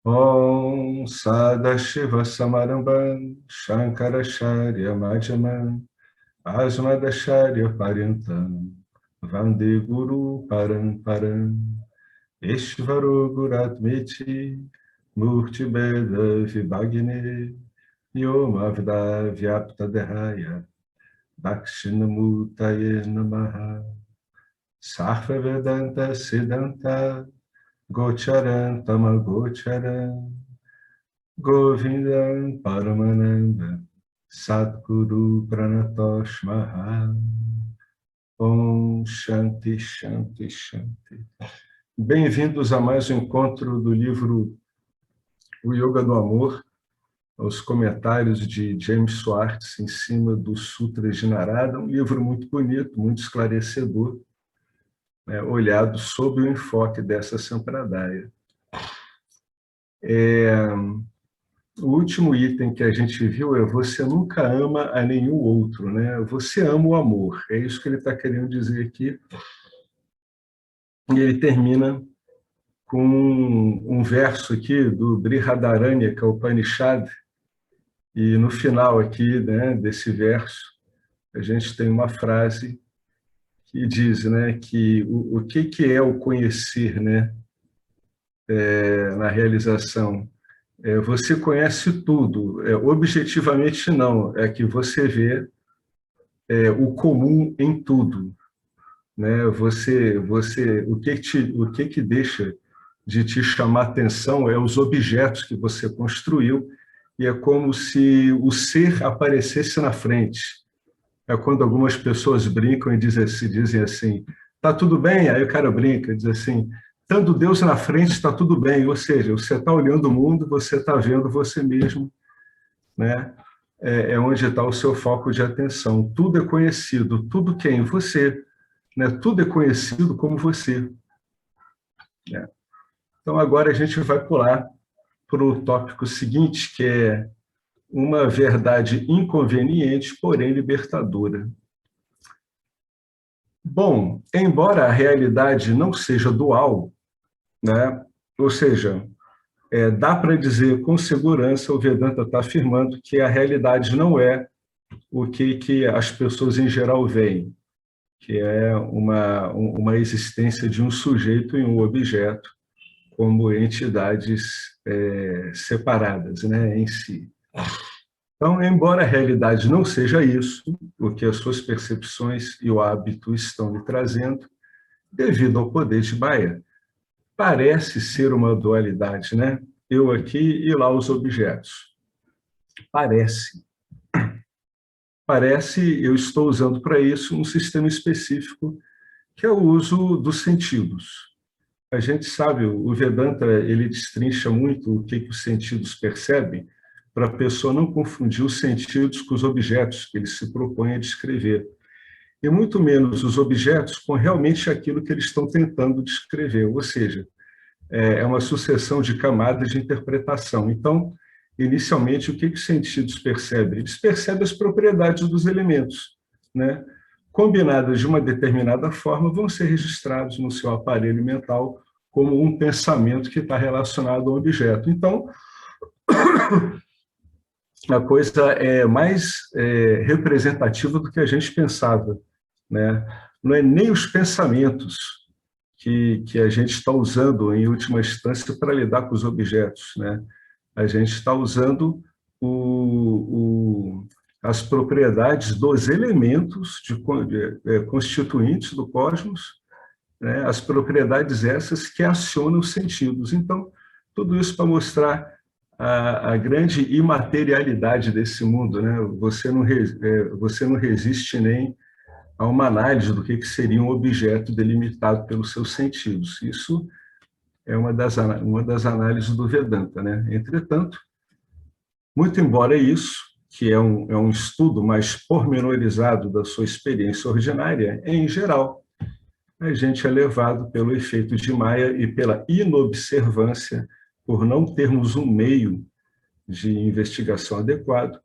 Om Sadashiva Samarambam Shankaracharya Madhyamam Asmadacharya Paryantam Vande Guru Paramparam Eshvaro Guratmeti Murti Beda Vibhagne Yomavda Vyapta Dehaya Dakshinamutaye Namaha Sarva Vedanta Siddhanta Gocharan Tamagocharan Govindam Paramananda Sadguru Pranatosh Maha Om Shanti Shanti Shanti. Bem-vindos a mais um encontro do livro O Yoga do Amor, aos comentários de James Swartz em cima do Sutras de Narada, um livro muito bonito, muito esclarecedor, olhado sob o enfoque dessa Sampradaya. O último item que a gente viu é você nunca ama a nenhum outro, né? Você ama o amor, é isso que ele está querendo dizer aqui. E ele termina com um verso aqui do Brihadaranyaka Upanishad, e no final aqui, né, desse verso, a gente tem uma frase que diz, né, que o que é o conhecer, né, na realização. Você conhece tudo, objetivamente não, é que você vê o comum em tudo, né? O que deixa de te chamar atenção é os objetos que você construiu, e é como se o ser aparecesse na frente. É quando algumas pessoas brincam e dizem assim, tá tudo bem? Aí o cara brinca, diz assim, estando Deus na frente, está tudo bem. Ou seja, você está olhando o mundo, você está vendo você mesmo, né? É onde está o seu foco de atenção. Tudo é conhecido, tudo que é em você, né? Tudo é conhecido como você. Né? Então, agora a gente vai pular para o tópico seguinte, que é uma verdade inconveniente, porém libertadora. Bom, embora a realidade não seja dual, né? Ou seja, dá para dizer com segurança, o Vedanta está afirmando que a realidade não é o que as pessoas em geral veem, que é uma existência de um sujeito e um objeto como entidades separadas, né, em si. Então, embora a realidade não seja isso, o que as suas percepções e o hábito estão lhe trazendo, devido ao poder de Maya, parece ser uma dualidade, né? Eu aqui e lá os objetos. Parece. Parece, eu estou usando para isso um sistema específico, que é o uso dos sentidos. A gente sabe, o Vedanta, ele destrincha muito o que os sentidos percebem, para a pessoa não confundir os sentidos com os objetos que ele se propõe a descrever. E muito menos os objetos com realmente aquilo que eles estão tentando descrever, ou seja, é uma sucessão de camadas de interpretação. Então, inicialmente, o que os sentidos percebem? Eles percebem as propriedades dos elementos, né? Combinadas de uma determinada forma, vão ser registrados no seu aparelho mental como um pensamento que está relacionado ao objeto. Então, a coisa é mais representativa do que a gente pensava, né? Não é nem os pensamentos que a gente está usando, em última instância, para lidar com os objetos, né? A gente está usando as propriedades dos elementos constituintes do cosmos, né? As propriedades essas que acionam os sentidos. Então, tudo isso para mostrar a grande imaterialidade desse mundo, né? Você não resiste nem a uma análise do que seria um objeto delimitado pelos seus sentidos. Isso é uma das análises do Vedanta, né? Entretanto, muito embora isso, que é um estudo mais pormenorizado da sua experiência ordinária, em geral, a gente é levado pelo efeito de Maya e pela inobservância, por não termos um meio de investigação adequado,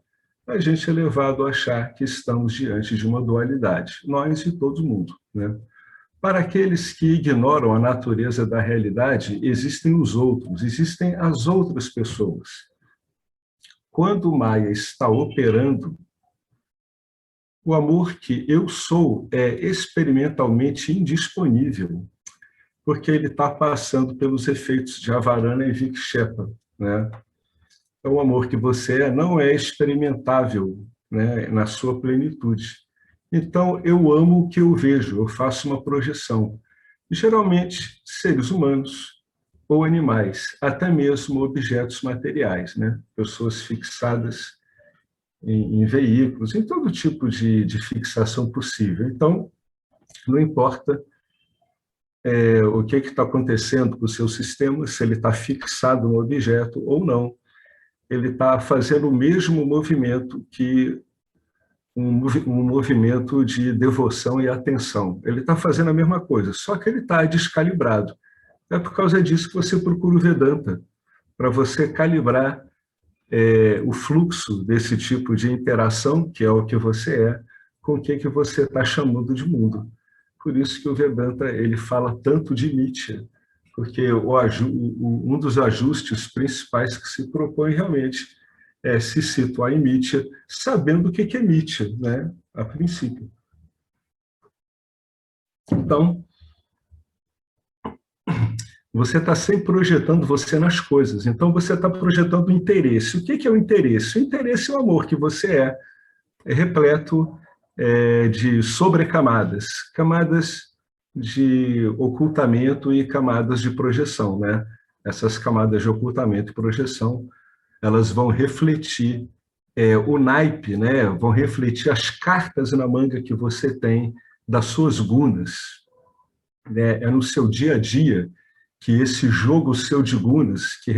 a gente é levado a achar que estamos diante de uma dualidade, nós e todo mundo, né? Para aqueles que ignoram a natureza da realidade, existem os outros, existem as outras pessoas. Quando o Maia está operando, o amor que eu sou é experimentalmente indisponível, porque ele está passando pelos efeitos de Avarana e Vikshepa, né? Então, o amor que você é não é experimentável, né, na sua plenitude. Então, eu amo o que eu vejo, eu faço uma projeção. Geralmente, seres humanos ou animais, até mesmo objetos materiais, né? Pessoas fixadas em veículos, em todo tipo de fixação possível. Então, não importa o que está acontecendo com o seu sistema, se ele está fixado no objeto ou não, ele está fazendo o mesmo movimento que um movimento de devoção e atenção. Ele está fazendo a mesma coisa, só que ele está descalibrado. É por causa disso que você procura o Vedanta, para você calibrar o fluxo desse tipo de interação, que é o que você é, com o que você está chamando de mundo. Por isso que o Vedanta ele fala tanto de Nitya, porque um dos ajustes principais que se propõe realmente é se situar em Nitya, sabendo o que é Nitya, né, a princípio. Então, você está sempre projetando você nas coisas. Então, você está projetando o interesse. O que é o interesse? O interesse é o amor que você é repleto de sobrecamadas, camadas de ocultamento e camadas de projeção, né? Essas camadas de ocultamento e projeção, elas vão refletir o naipe, né? Vão refletir as cartas na manga que você tem das suas gunas, né? É no seu dia a dia que esse jogo seu de gunas, que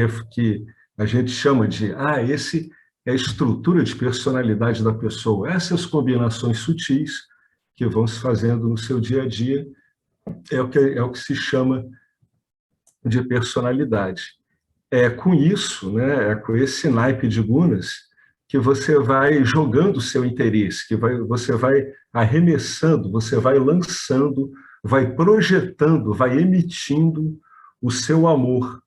a gente chama de, esse é a estrutura de personalidade da pessoa, essas combinações sutis que vão se fazendo no seu dia a dia, é o que se chama de personalidade. É com isso, né, é com esse naipe de gunas, que você vai jogando o seu interesse, você vai arremessando, você vai lançando, vai projetando, vai emitindo o seu amor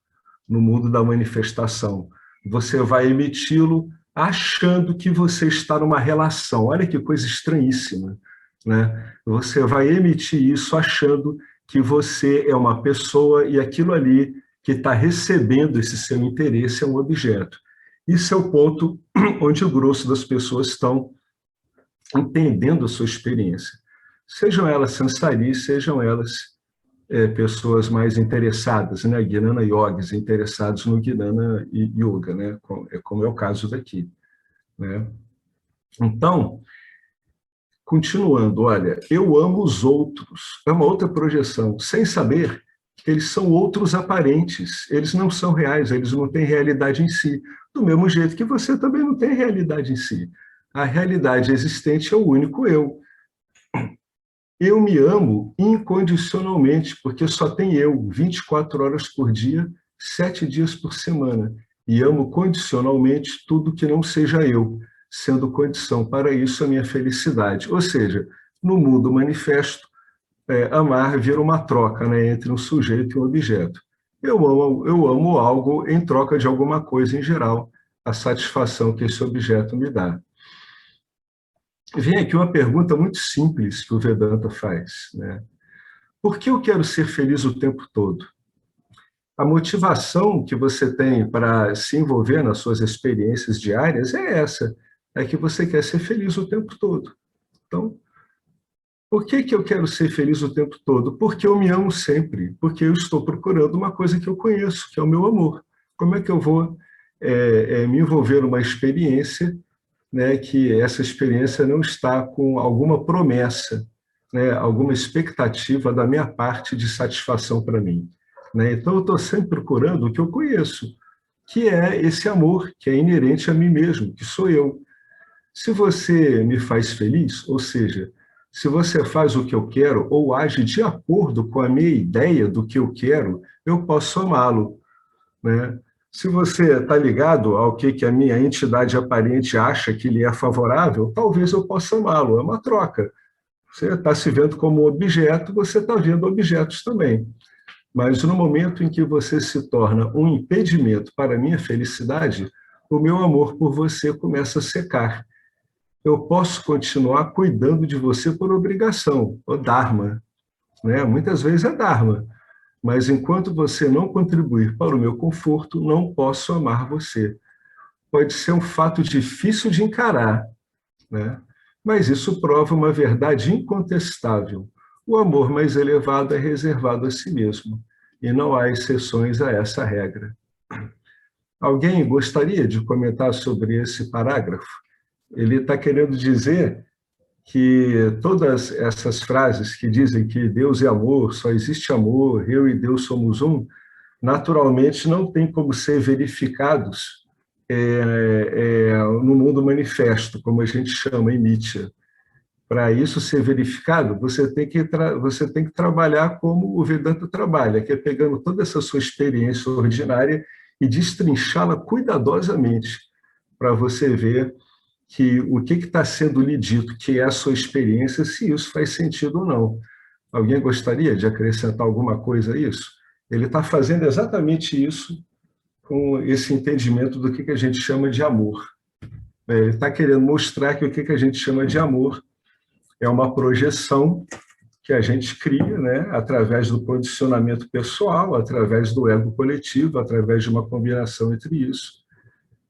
no mundo da manifestação. Você vai emiti-lo achando que você está numa relação. Olha que coisa estranhíssima, né? Você vai emitir isso achando que você é uma pessoa e aquilo ali que está recebendo esse seu interesse é um objeto. Isso é o ponto onde o grosso das pessoas estão entendendo a sua experiência. Sejam elas sansaris, sejam elas pessoas mais interessadas, né, Gnana Yogis, interessados no Gnana Yoga, né, como é o caso daqui, né? Então, continuando, olha, eu amo os outros, é uma outra projeção, sem saber que eles são outros aparentes, eles não são reais, eles não têm realidade em si, do mesmo jeito que você também não tem realidade em si. A realidade existente é o único eu. Eu me amo incondicionalmente, porque só tem eu, 24 horas por dia, 7 dias por semana. E amo condicionalmente tudo que não seja eu, sendo condição para isso a minha felicidade. Ou seja, no mundo manifesto, amar vira uma troca, né, entre um sujeito e um objeto. Eu amo algo em troca de alguma coisa em geral, a satisfação que esse objeto me dá. Vem aqui uma pergunta muito simples que o Vedanta faz, né? Por que eu quero ser feliz o tempo todo? A motivação que você tem para se envolver nas suas experiências diárias é essa, é que você quer ser feliz o tempo todo. Então, por que eu quero ser feliz o tempo todo? Porque eu me amo sempre, porque eu estou procurando uma coisa que eu conheço, que é o meu amor. Como é que eu vou me envolver numa experiência, né, que essa experiência não está com alguma promessa, né, alguma expectativa da minha parte de satisfação para mim, né? Então, eu estou sempre procurando o que eu conheço, que é esse amor que é inerente a mim mesmo, que sou eu. Se você me faz feliz, ou seja, se você faz o que eu quero ou age de acordo com a minha ideia do que eu quero, eu posso amá-lo, né? Se você está ligado ao que a minha entidade aparente acha que lhe é favorável, talvez eu possa amá-lo, é uma troca. Você está se vendo como objeto, você está vendo objetos também. Mas no momento em que você se torna um impedimento para a minha felicidade, o meu amor por você começa a secar. Eu posso continuar cuidando de você por obrigação, o dharma, né? Muitas vezes é dharma, mas enquanto você não contribuir para o meu conforto, não posso amar você. Pode ser um fato difícil de encarar, né? Mas isso prova uma verdade incontestável. O amor mais elevado é reservado a si mesmo, e não há exceções a essa regra. Alguém gostaria de comentar sobre esse parágrafo? Ele está querendo dizer que todas essas frases que dizem que Deus é amor, só existe amor, eu e Deus somos um, naturalmente não tem como ser verificados no mundo manifesto, como a gente chama em Nietzsche. Para isso ser verificado, você tem que trabalhar como o Vedanta trabalha, que é pegando toda essa sua experiência ordinária e destrinchá-la cuidadosamente, para você ver que o que está sendo lhe dito, que é a sua experiência, se isso faz sentido ou não. Alguém gostaria de acrescentar alguma coisa a isso? Ele está fazendo exatamente isso com esse entendimento do que a gente chama de amor. Ele está querendo mostrar que o que a gente chama de amor é uma projeção que a gente cria, né, através do condicionamento pessoal, através do ego coletivo, através de uma combinação entre isso.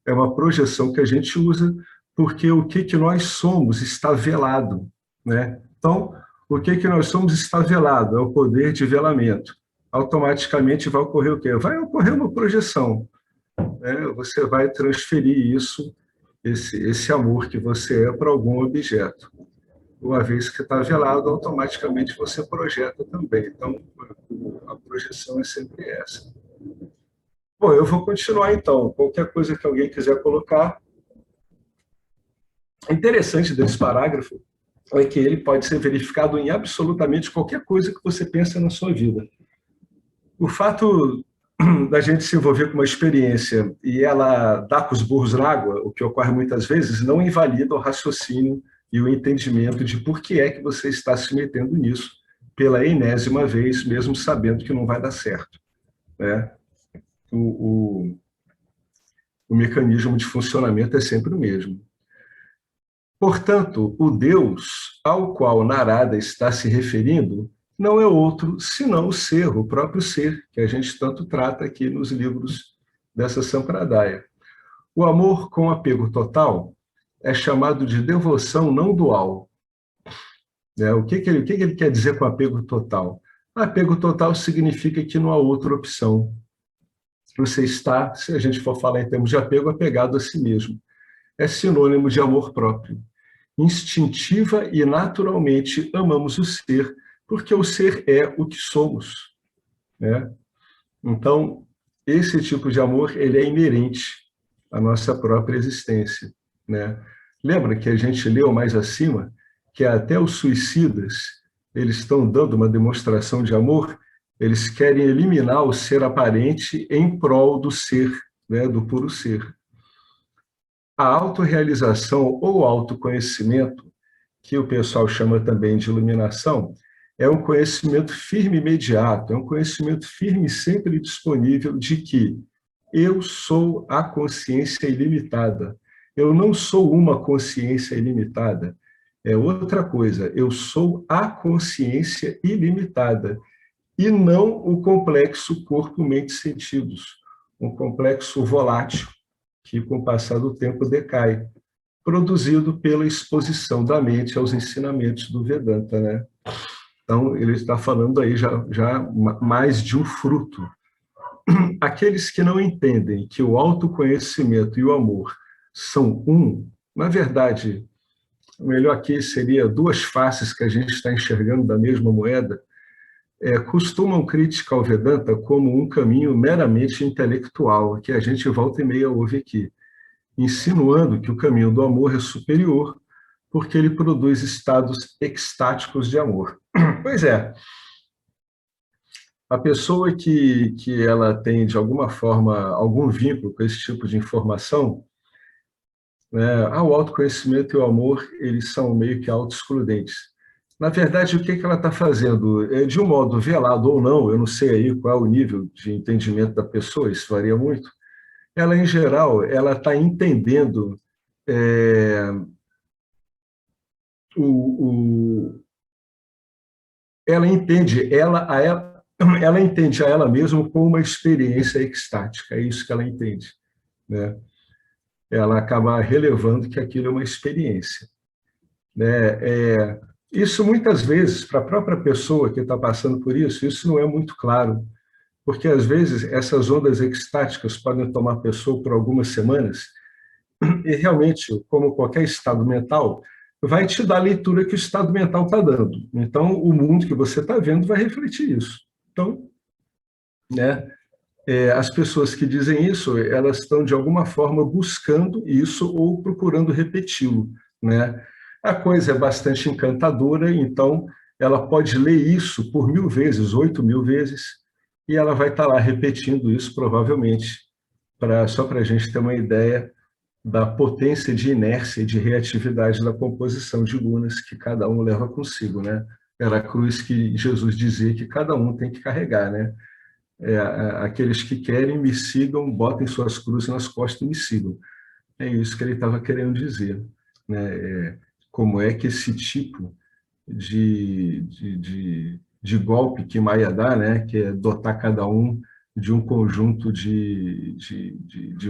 É uma projeção que a gente usa porque o que nós somos está velado, né? Então, o que nós somos está velado, é o poder de velamento. Automaticamente vai ocorrer o quê? Vai ocorrer uma projeção, né? Você vai transferir isso, esse amor que você é, para algum objeto. Uma vez que está velado, automaticamente você projeta também. Então, a projeção é sempre essa. Bom, eu vou continuar então. Qualquer coisa que alguém quiser colocar. O interessante desse parágrafo é que ele pode ser verificado em absolutamente qualquer coisa que você pensa na sua vida. O fato da gente se envolver com uma experiência e ela dar com os burros na água, o que ocorre muitas vezes, não invalida o raciocínio e o entendimento de por que é que você está se metendo nisso pela enésima vez, mesmo sabendo que não vai dar certo, né? O mecanismo de funcionamento é sempre o mesmo. Portanto, o Deus ao qual Narada está se referindo não é outro senão o ser, o próprio ser, que a gente tanto trata aqui nos livros dessa Sampradaya. O amor com apego total é chamado de devoção não dual. O que ele quer dizer com apego total? Apego total significa que não há outra opção. Você está, se a gente for falar em termos de apego, apegado a si mesmo. É sinônimo de amor próprio. Instintiva e naturalmente amamos o ser, porque o ser é o que somos, né? Então, esse tipo de amor, ele é inerente à nossa própria existência, né? Lembra que a gente leu mais acima que até os suicidas, eles estão dando uma demonstração de amor, eles querem eliminar o ser aparente em prol do ser, né, do puro ser. A autorrealização ou autoconhecimento, que o pessoal chama também de iluminação, é um conhecimento firme e imediato, é um conhecimento firme e sempre disponível de que eu sou a consciência ilimitada. Eu não sou uma consciência ilimitada. É outra coisa, eu sou a consciência ilimitada e não o complexo corpo, mente, sentidos, um complexo volátil que, com o passar do tempo, decai, produzido pela exposição da mente aos ensinamentos do Vedanta, né? Então, ele está falando aí já mais de um fruto. Aqueles que não entendem que o autoconhecimento e o amor são um, na verdade, o melhor aqui seria duas faces que a gente está enxergando da mesma moeda, costumam criticar o Vedanta como um caminho meramente intelectual, que a gente volta e meia ouve aqui, insinuando que o caminho do amor é superior, porque ele produz estados extáticos de amor. Pois é, a pessoa que ela tem, de alguma forma, algum vínculo com esse tipo de informação, né, o autoconhecimento e o amor, eles são meio que autoexcludentes. Na verdade, o que ela está fazendo? De um modo velado ou não, eu não sei aí qual é o nível de entendimento da pessoa, isso varia muito. Ela, em geral, ela está entendendo é, o, ela entende ela entende a ela mesma como uma experiência extática, é isso que ela entende, né? Ela acaba relevando que aquilo é uma experiência, né? Isso muitas vezes para a própria pessoa que está passando por isso não é muito claro, porque às vezes essas ondas extáticas podem tomar a pessoa por algumas semanas e realmente, como qualquer estado mental, vai te dar a leitura que o estado mental está dando. Então, o mundo que você está vendo vai refletir isso. Então, né, as pessoas que dizem isso, elas estão, de alguma forma, buscando isso ou procurando repeti-lo, né? A coisa é bastante encantadora, então ela pode ler isso por 1000 vezes, 8000 vezes, e ela vai estar lá repetindo isso, provavelmente, só para a gente ter uma ideia da potência de inércia e de reatividade da composição de lunas que cada um leva consigo, né? Era a cruz que Jesus dizia que cada um tem que carregar, né? Aqueles que querem me sigam, botem suas cruzes nas costas e me sigam. É isso que ele estava querendo dizer, né? Como é que esse tipo de golpe que Maia dá, né? Que é dotar cada um de um conjunto de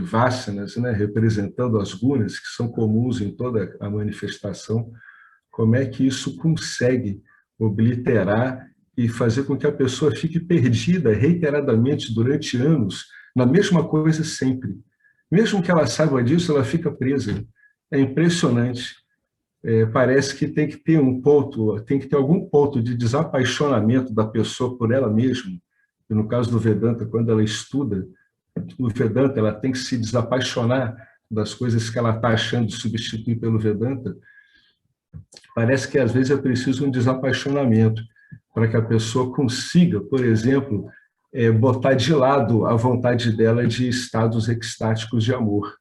vásanas, né? Representando as gunas, que são comuns em toda a manifestação, como é que isso consegue obliterar e fazer com que a pessoa fique perdida reiteradamente durante anos na mesma coisa sempre. Mesmo que ela saiba disso, ela fica presa. É impressionante. Parece que tem que ter tem que ter algum ponto de desapaixonamento da pessoa por ela mesma. E no caso do Vedanta, quando ela estuda o Vedanta, ela tem que se desapaixonar das coisas que ela está achando de substituir pelo Vedanta. Parece que às vezes é preciso um desapaixonamento para que a pessoa consiga, por exemplo, botar de lado a vontade dela de estados extáticos de amor,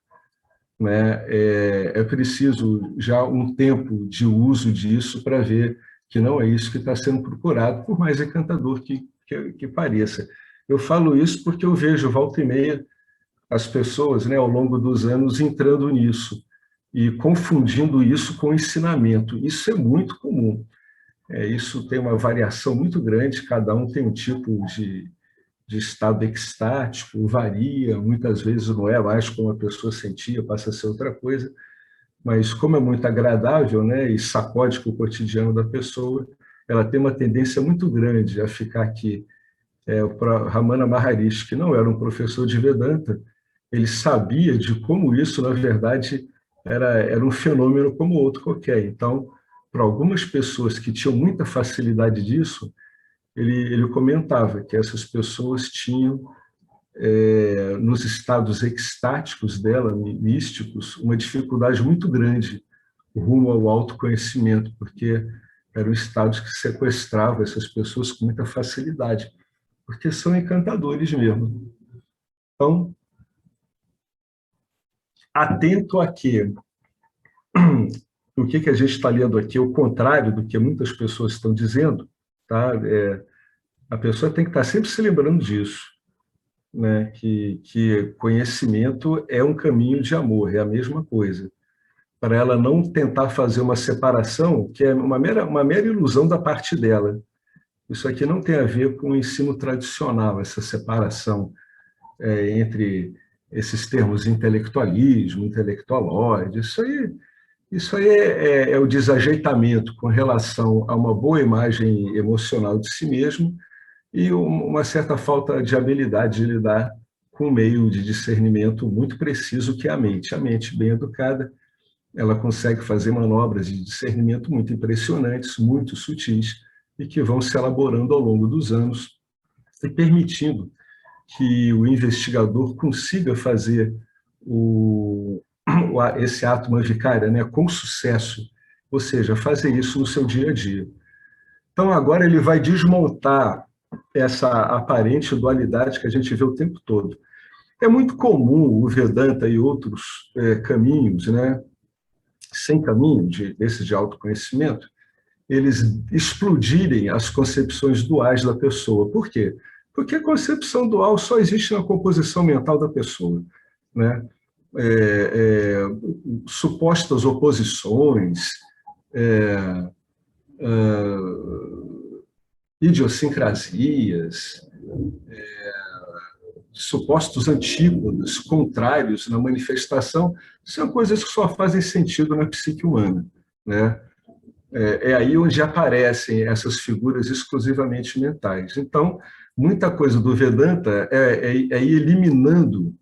né? É preciso já um tempo de uso disso para ver que não é isso que está sendo procurado, por mais encantador que pareça. Eu falo isso porque eu vejo, volta e meia, as pessoas, né, ao longo dos anos, entrando nisso e confundindo isso com ensinamento. Isso é muito comum. Isso tem uma variação muito grande, cada um tem um tipo de estado extático, varia, muitas vezes não é mais como a pessoa sentia, passa a ser outra coisa, mas como é muito agradável, né, e sacode com o cotidiano da pessoa, ela tem uma tendência muito grande a ficar aqui. O Ramana Maharishi, que não era um professor de Vedanta, ele sabia de como isso, na verdade, era um fenômeno como outro qualquer. Então, para algumas pessoas que tinham muita facilidade disso, ele comentava que essas pessoas tinham, nos estados extáticos dela, místicos, uma dificuldade muito grande rumo ao autoconhecimento, porque eram estados que sequestravam essas pessoas com muita facilidade, porque são encantadores mesmo. Então, atento a que o que a gente está lendo aqui é o contrário do que muitas pessoas estão dizendo, tá? A pessoa tem que estar sempre se lembrando disso, né? Que conhecimento é um caminho de amor, é a mesma coisa. Para ela não tentar fazer uma separação, que é uma mera ilusão da parte dela. Isso aqui não tem a ver com o ensino tradicional, essa separação entre esses termos intelectualismo, intelectualóide, isso aí é o desajeitamento com relação a uma boa imagem emocional de si mesmo e uma certa falta de habilidade de lidar com um meio de discernimento muito preciso que é a mente. A mente bem educada, ela consegue fazer manobras de discernimento muito impressionantes, muito sutis, e que vão se elaborando ao longo dos anos e permitindo que o investigador consiga fazer esse ato magicária, né, com sucesso, ou seja, fazer isso no seu dia a dia. Então, agora ele vai desmontar essa aparente dualidade que a gente vê o tempo todo. É muito comum o Vedanta e outros caminhos, né, sem caminho desses de autoconhecimento, eles explodirem as concepções duais da pessoa. Por quê? Porque a concepção dual só existe na composição mental da pessoa, né? Supostas oposições, idiosincrasias, supostos antípodas, contrários na manifestação, são coisas que só fazem sentido na psique humana, né? É aí onde aparecem essas figuras exclusivamente mentais. Então, muita coisa do Vedanta é ir eliminando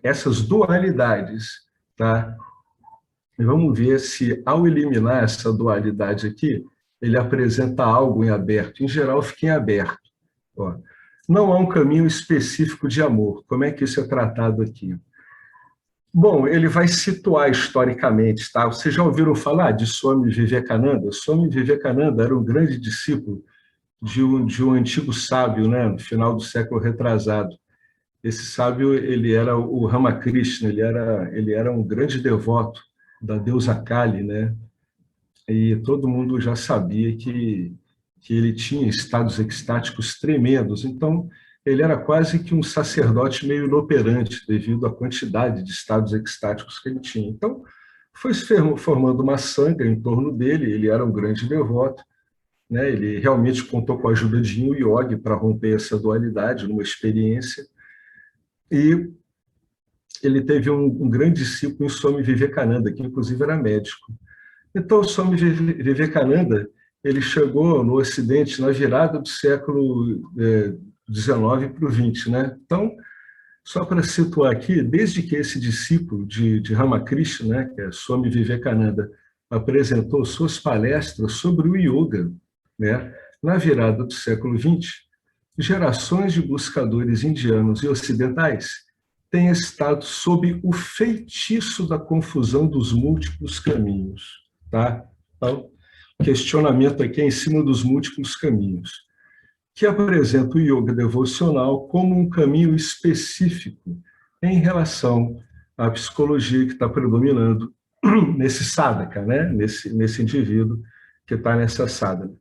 essas dualidades, tá? E vamos ver se, ao eliminar essa dualidade aqui, ele apresenta algo em aberto. Em geral, fica em aberto. Ó, não há um caminho específico de amor. Como é que isso é tratado aqui? Bom, ele vai situar historicamente, tá? Vocês já ouviram falar de Swami Vivekananda? Swami Vivekananda era um grande discípulo de um antigo sábio, né, no final do século retrasado. Esse sábio, ele era o Ramakrishna, ele era um grande devoto da deusa Kali, né? E todo mundo já sabia que ele tinha estados extáticos tremendos. Então, ele era quase que um sacerdote meio inoperante, devido à quantidade de estados extáticos que ele tinha. Então, foi se formando uma sanga em torno dele, ele era um grande devoto, né? Ele realmente contou com a ajuda de Yin Yogi para romper essa dualidade numa experiência, e ele teve um grande discípulo em Swami Vivekananda, que inclusive era médico. Então, Swami Vivekananda, ele chegou no Ocidente na virada do século XIX para o XX, né? Então, só para situar aqui, desde que esse discípulo de Ramakrishna, né, que é Swami Vivekananda, apresentou suas palestras sobre o yoga, né, na virada do século XX, gerações de buscadores indianos e ocidentais têm estado sob o feitiço da confusão dos múltiplos caminhos. Tá? Então, questionamento aqui é em cima dos múltiplos caminhos, que apresenta o yoga devocional como um caminho específico em relação à psicologia que está predominando nesse sadhaka, né? nesse indivíduo que está nessa sadhana.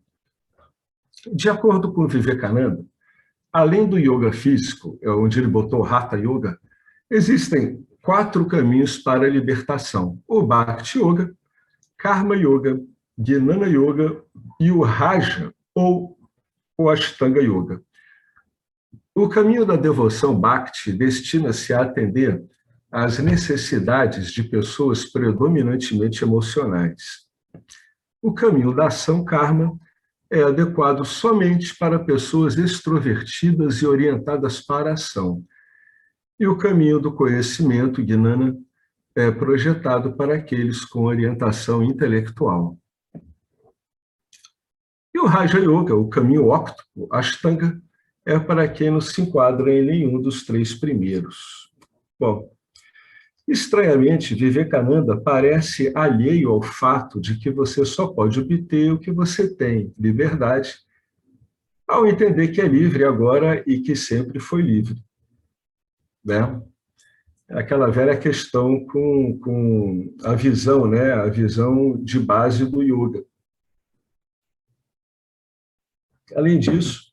De acordo com Vivekananda, além do yoga físico, onde ele botou Hatha Yoga, existem 4 caminhos para a libertação: o Bhakti Yoga, Karma Yoga, Jnana Yoga e o Raja, ou o Ashtanga Yoga. O caminho da devoção Bhakti destina-se a atender às necessidades de pessoas predominantemente emocionais. O caminho da ação Karma é adequado somente para pessoas extrovertidas e orientadas para a ação. E o caminho do conhecimento, Gnana, é projetado para aqueles com orientação intelectual. E o Raja Yoga, o caminho óctuplo, Ashtanga, é para quem não se enquadra em nenhum dos 3 primeiros. Bom, estranhamente, Vivekananda parece alheio ao fato de que você só pode obter o que você tem, liberdade, ao entender que é livre agora e que sempre foi livre. Né? Aquela velha questão com a visão, né? A visão de base do yoga. Além disso,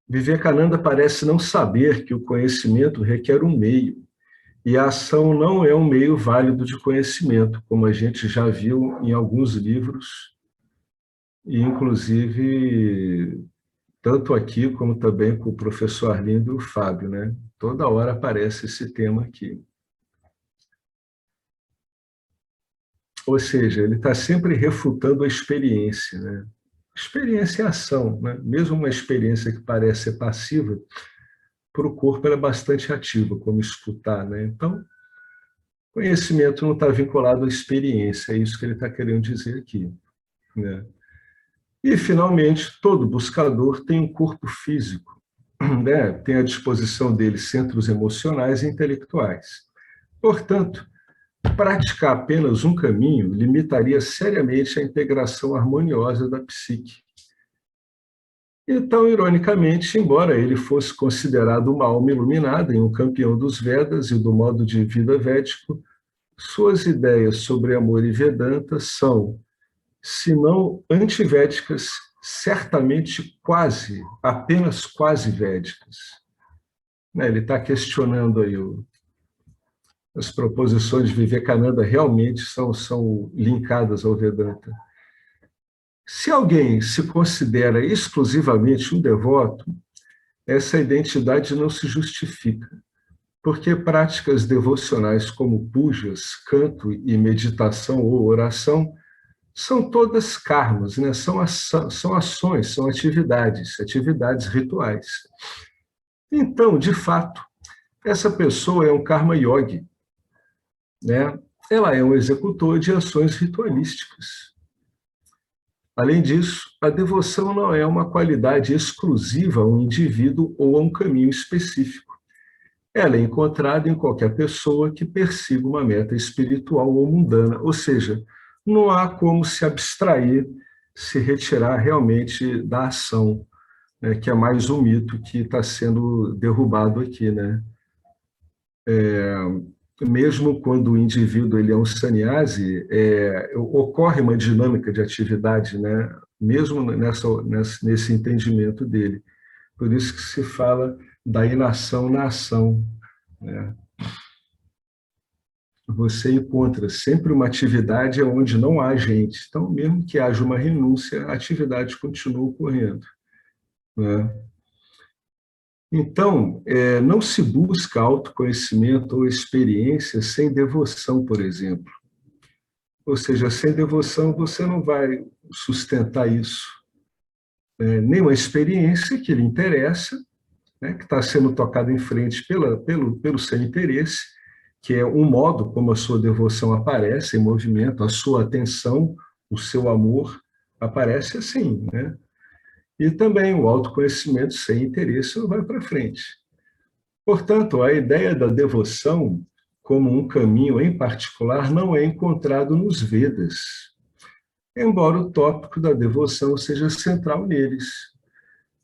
Vivekananda parece não saber que o conhecimento requer um meio, e a ação não é um meio válido de conhecimento, como a gente já viu em alguns livros, e inclusive tanto aqui como também com o professor Arlindo e o Fábio, né? Toda hora aparece esse tema aqui. Ou seja, ele está sempre refutando a experiência, né? Experiência é ação, né? Mesmo uma experiência que parece ser passiva, para o corpo ela é bastante ativa, como escutar, né? Então, conhecimento não está vinculado à experiência, é isso que ele está querendo dizer aqui, né? E, finalmente, todo buscador tem um corpo físico, né? Tem à disposição dele centros emocionais e intelectuais. Portanto, praticar apenas um caminho limitaria seriamente a integração harmoniosa da psique. Então, ironicamente, embora ele fosse considerado uma alma iluminada e um campeão dos Vedas e do modo de vida védico, suas ideias sobre amor e Vedanta são, se não antivédicas, certamente quase, apenas quase védicas. Ele está questionando aí as proposições de Vivekananda realmente são linkadas ao Vedanta. Se alguém se considera exclusivamente um devoto, essa identidade não se justifica, porque práticas devocionais como pujas, canto e meditação ou oração são todas karmas, né? São ações, são atividades rituais. Então, de fato, essa pessoa é um karma yogi, né? Ela é um executor de ações ritualísticas. Além disso, a devoção não é uma qualidade exclusiva a um indivíduo ou a um caminho específico. Ela é encontrada em qualquer pessoa que persiga uma meta espiritual ou mundana, ou seja, não há como se abstrair, se retirar realmente da ação, né, que é mais um mito que está sendo derrubado aqui, né? Mesmo quando o indivíduo ele é um sannyasi, ocorre uma dinâmica de atividade, né? Mesmo nesse entendimento dele. Por isso que se fala da inação na ação, né? Você encontra sempre uma atividade onde não há gente. Então, mesmo que haja uma renúncia, a atividade continua ocorrendo, né? Então, não se busca autoconhecimento ou experiência sem devoção, por exemplo. Ou seja, sem devoção você não vai sustentar isso. Nem uma experiência que lhe interessa, né, que está sendo tocada em frente pelo seu interesse, que é um modo como a sua devoção aparece em movimento, a sua atenção, o seu amor aparece assim, né? E também o autoconhecimento sem interesse não vai para frente. Portanto, a ideia da devoção como um caminho em particular não é encontrado nos Vedas, embora o tópico da devoção seja central neles,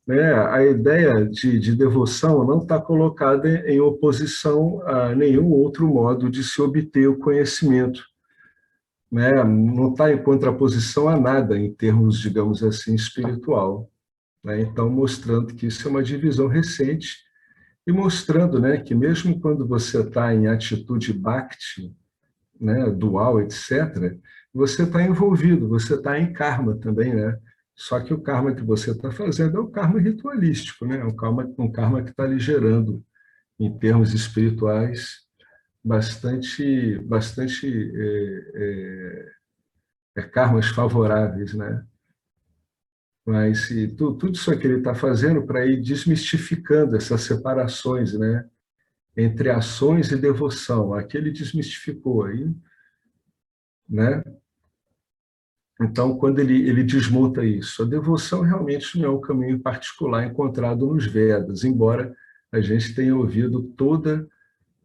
né? A ideia de devoção não está colocada em oposição a nenhum outro modo de se obter o conhecimento, né? Não está em contraposição a nada em termos, digamos assim, espiritual, né? Então, mostrando que isso é uma divisão recente e mostrando, né, que mesmo quando você está em atitude bhakti, né, dual, etc., você está envolvido, você está em karma também, né? Só que o karma que você está fazendo é o karma ritualístico, né? Um karma que está lhe gerando, em termos espirituais, bastante karmas favoráveis, né? Mas tudo isso que ele está fazendo para ir desmistificando essas separações, né, entre ações e devoção. Aqui ele desmistificou aí, né? Então, quando ele desmonta isso, a devoção realmente não é um caminho particular encontrado nos Vedas, embora a gente tenha ouvido toda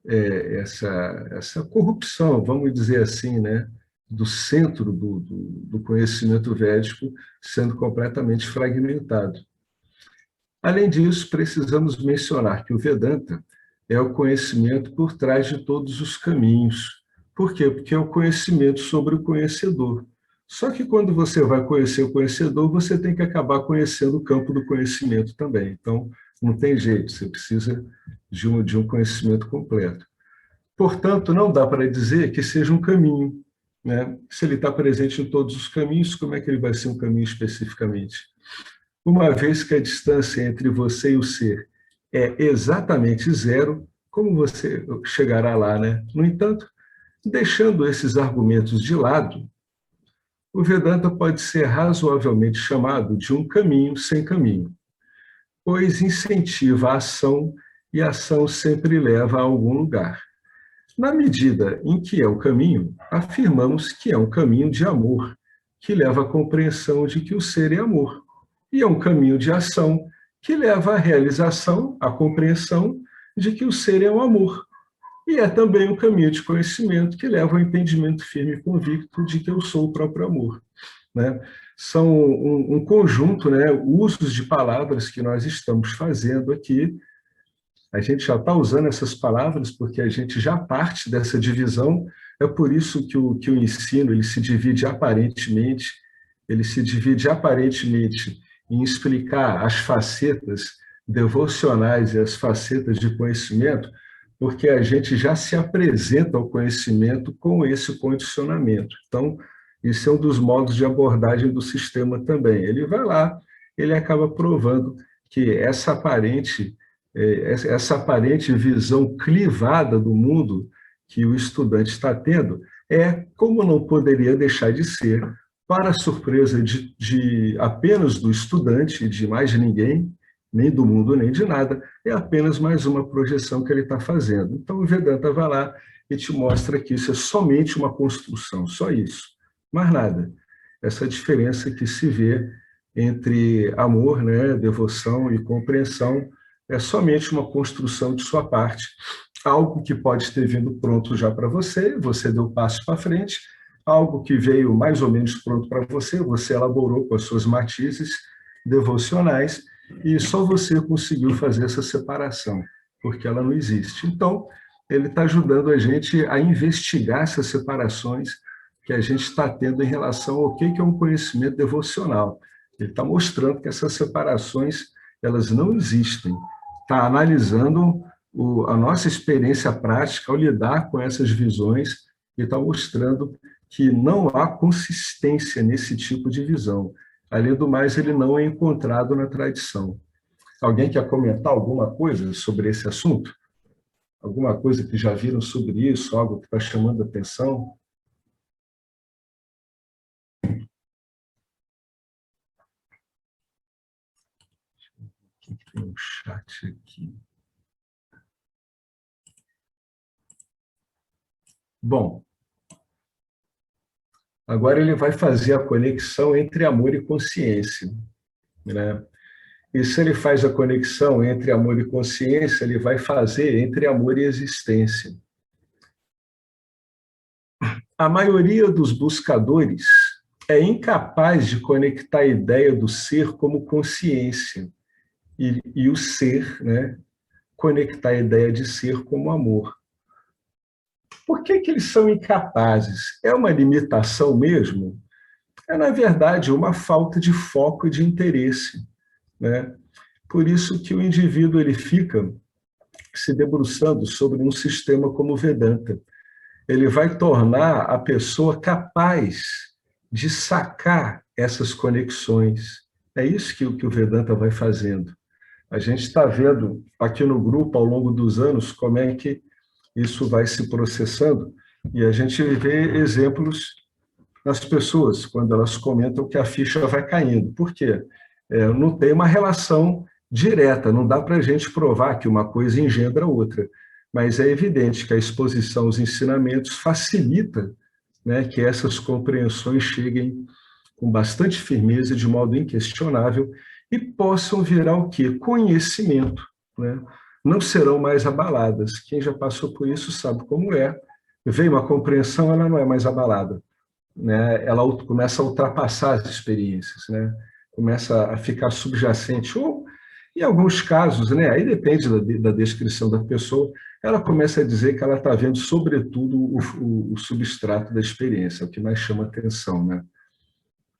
essa corrupção, vamos dizer assim, né, do centro do conhecimento védico sendo completamente fragmentado. Além disso, precisamos mencionar que o Vedanta é o conhecimento por trás de todos os caminhos. Por quê? Porque é o conhecimento sobre o conhecedor. Só que quando você vai conhecer o conhecedor, você tem que acabar conhecendo o campo do conhecimento também. Então, não tem jeito, você precisa de um conhecimento completo. Portanto, não dá para dizer que seja um caminho, né? Se ele está presente em todos os caminhos, como é que ele vai ser um caminho especificamente? Uma vez que a distância entre você e o ser é exatamente zero, como você chegará lá, né? No entanto, deixando esses argumentos de lado, o Vedanta pode ser razoavelmente chamado de um caminho sem caminho, pois incentiva a ação e a ação sempre leva a algum lugar. Na medida em que é o caminho, afirmamos que é um caminho de amor, que leva à compreensão de que o ser é amor, e é um caminho de ação, que leva à realização, à compreensão de que o ser é o amor. E é também um caminho de conhecimento que leva ao entendimento firme e convicto de que eu sou o próprio amor, né? São um conjunto, né, usos de palavras que nós estamos fazendo aqui. A gente já está usando essas palavras porque a gente já parte dessa divisão. É por isso que o ensino ele se divide aparentemente ele se divide aparentemente em explicar as facetas devocionais e as facetas de conhecimento, porque a gente já se apresenta ao conhecimento com esse condicionamento. Então, isso é um dos modos de abordagem do sistema também. Ele vai lá, ele acaba provando que essa aparente visão clivada do mundo que o estudante está tendo como não poderia deixar de ser, para a surpresa de apenas do estudante e de mais ninguém, nem do mundo, nem de nada, é apenas mais uma projeção que ele está fazendo. Então, o Vedanta vai lá e te mostra que isso é somente uma construção, só isso, mais nada. Essa diferença que se vê entre amor, né, devoção e compreensão é somente uma construção de sua parte, algo que pode ter vindo pronto já para você, você deu passo para frente, algo que veio mais ou menos pronto para você, você elaborou com as suas matizes devocionais, e só você conseguiu fazer essa separação, porque ela não existe. Então, ele está ajudando a gente a investigar essas separações que a gente está tendo em relação ao que é um conhecimento devocional. Ele está mostrando que essas separações, elas não existem. Está analisando a nossa experiência prática ao lidar com essas visões e está mostrando que não há consistência nesse tipo de visão. Além do mais, ele não é encontrado na tradição. Alguém quer comentar alguma coisa sobre esse assunto? Alguma coisa que já viram sobre isso, algo que está chamando a atenção? Tem um chat aqui. Bom, agora ele vai fazer a conexão entre amor e consciência, né? E se ele faz a conexão entre amor e consciência, ele vai fazer entre amor e existência. A maioria dos buscadores é incapaz de conectar a ideia do ser como consciência e o ser, né, conectar a ideia de ser como amor. Por que eles são incapazes? É uma limitação mesmo? É, na verdade, uma falta de foco e de interesse, né? Por isso que o indivíduo ele fica se debruçando sobre um sistema como o Vedanta. Ele vai tornar a pessoa capaz de sacar essas conexões. É isso que o Vedanta vai fazendo. A gente está vendo aqui no grupo, ao longo dos anos, como é que isso vai se processando, e a gente vê exemplos nas pessoas, quando elas comentam que a ficha vai caindo. Por quê? Não tem uma relação direta, não dá para a gente provar que uma coisa engendra a outra, mas é evidente que a exposição aos ensinamentos facilita, né, que essas compreensões cheguem com bastante firmeza, de modo inquestionável, e possam virar o quê? Conhecimento, né? Não serão mais abaladas. Quem já passou por isso sabe como é. Vem uma compreensão, ela não é mais abalada, né? Ela começa a ultrapassar as experiências, né? Começa a ficar subjacente, ou, em alguns casos, né? Aí depende da descrição da pessoa, ela começa a dizer que ela está vendo, sobretudo, o substrato da experiência, o que mais chama atenção, né?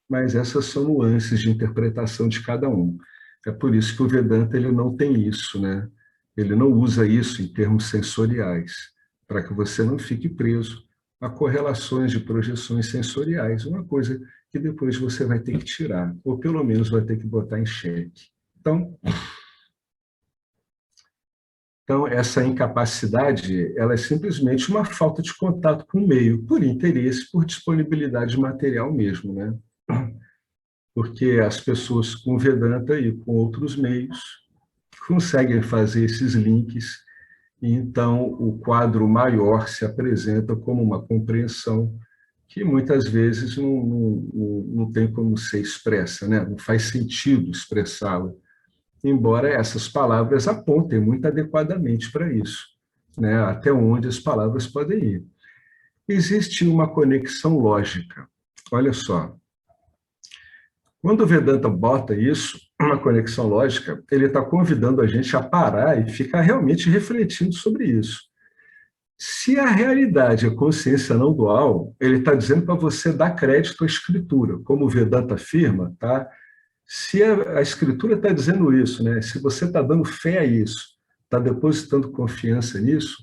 Mas essas são nuances de interpretação de cada um. É por isso que o Vedanta ele não tem isso, né? Ele não usa isso em termos sensoriais, para que você não fique preso a correlações de projeções sensoriais, uma coisa que depois você vai ter que tirar, ou pelo menos vai ter que botar em xeque. Então, essa incapacidade, ela é simplesmente uma falta de contato com o meio, por interesse, por disponibilidade material mesmo, né? Porque as pessoas com Vedanta e com outros meios conseguem fazer esses links, e então o quadro maior se apresenta como uma compreensão que muitas vezes não tem como ser expressa, né? Não faz sentido expressá-la, embora essas palavras apontem muito adequadamente para isso, né? Até onde as palavras podem ir. Existe uma conexão lógica. Olha só, quando o Vedanta bota isso, uma conexão lógica, ele está convidando a gente a parar e ficar realmente refletindo sobre isso. Se a realidade é consciência não dual, ele está dizendo para você dar crédito à escritura, como o Vedanta afirma, tá? Se a escritura está dizendo isso, né? Se você está dando fé a isso, está depositando confiança nisso,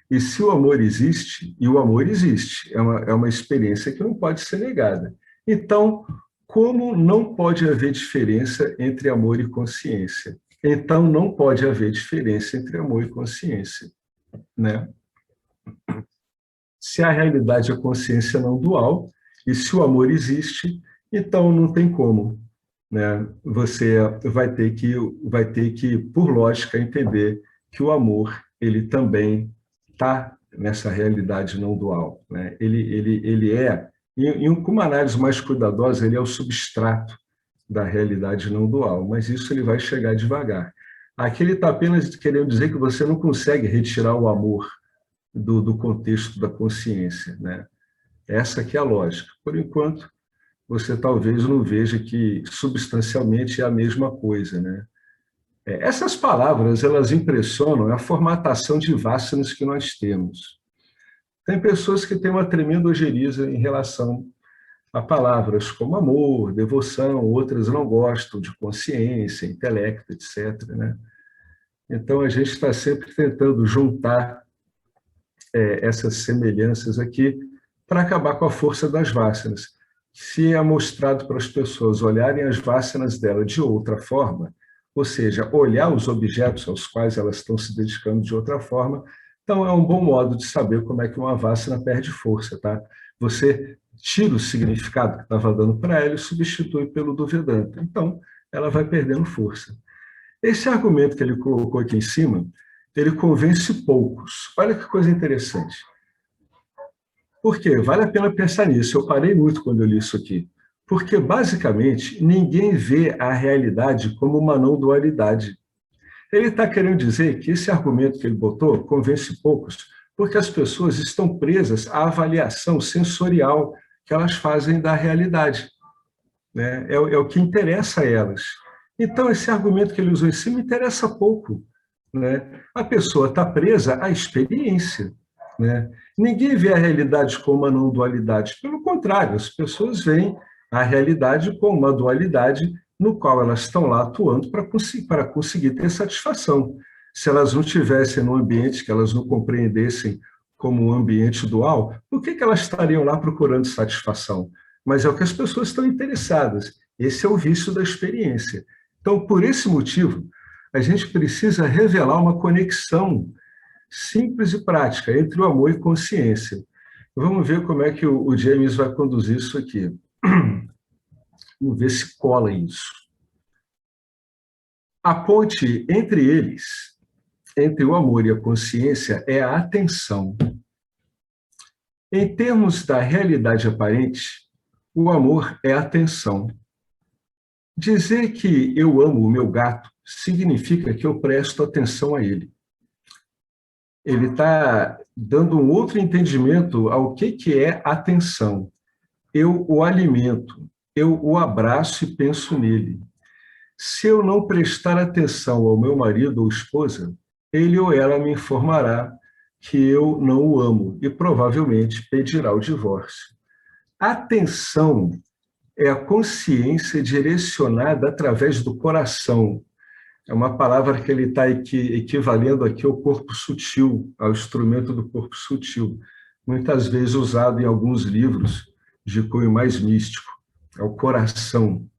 e se o amor existe, e o amor existe, é uma experiência que não pode ser negada. Então, como não pode haver diferença entre amor e consciência? Então, não pode haver diferença entre amor e consciência, né? Se a realidade é consciência não dual, e se o amor existe, então não tem como, né? Você vai ter que, por lógica, entender que o amor ele também está nessa realidade não dual, né? Ele é, com uma análise mais cuidadosa, ele é o substrato da realidade não dual, mas isso ele vai chegar devagar. Aqui ele está apenas querendo dizer que você não consegue retirar o amor do contexto da consciência, né? Essa que é a lógica. Por enquanto, você talvez não veja que substancialmente é a mesma coisa, né? Essas palavras, elas impressionam a formatação de vássanas que nós temos. Tem pessoas que têm uma tremenda ojeriza em relação a palavras como amor, devoção, outras não gostam de consciência, intelecto, etc., né? Então, a gente está sempre tentando juntar essas semelhanças aqui para acabar com a força das vássanas. Se é mostrado para as pessoas olharem as vássanas dela de outra forma, ou seja, olhar os objetos aos quais elas estão se dedicando de outra forma, então é um bom modo de saber como é que uma vássana perde força, tá? Você tira o significado que estava dando para ela e substitui pelo do Vedanta. Então, ela vai perdendo força. Esse argumento que ele colocou aqui em cima, ele convence poucos. Olha que coisa interessante. Por quê? Vale a pena pensar nisso. Eu parei muito quando eu li isso aqui. Porque, basicamente, ninguém vê a realidade como uma não dualidade. Ele está querendo dizer que esse argumento que ele botou convence poucos, porque as pessoas estão presas à avaliação sensorial que elas fazem da realidade, né? É o que interessa a elas. Então, esse argumento que ele usou em cima interessa pouco, né? A pessoa está presa à experiência, né? Ninguém vê a realidade como uma não dualidade. Pelo contrário, as pessoas veem a realidade como uma dualidade no qual elas estão lá atuando para conseguir ter satisfação. Se elas não tivessem num ambiente que elas não compreendessem como um ambiente dual, por que elas estariam lá procurando satisfação? Mas é o que as pessoas estão interessadas. Esse é o vício da experiência. Então, por esse motivo, a gente precisa revelar uma conexão simples e prática entre o amor e consciência. Vamos ver como é que o James vai conduzir isso aqui. Vamos ver se cola isso. A ponte entre eles, entre o amor e a consciência, é a atenção. Em termos da realidade aparente, o amor é a atenção. Dizer que eu amo o meu gato significa que eu presto atenção a ele. Ele está dando um outro entendimento ao que é atenção. Eu o alimento, eu o abraço e penso nele. Se eu não prestar atenção ao meu marido ou esposa, ele ou ela me informará que eu não o amo e provavelmente pedirá o divórcio. Atenção é a consciência direcionada através do coração. É uma palavra que ele está equivalendo aqui ao corpo sutil, ao instrumento do corpo sutil, muitas vezes usado em alguns livros de cunho mais místico, é o coração,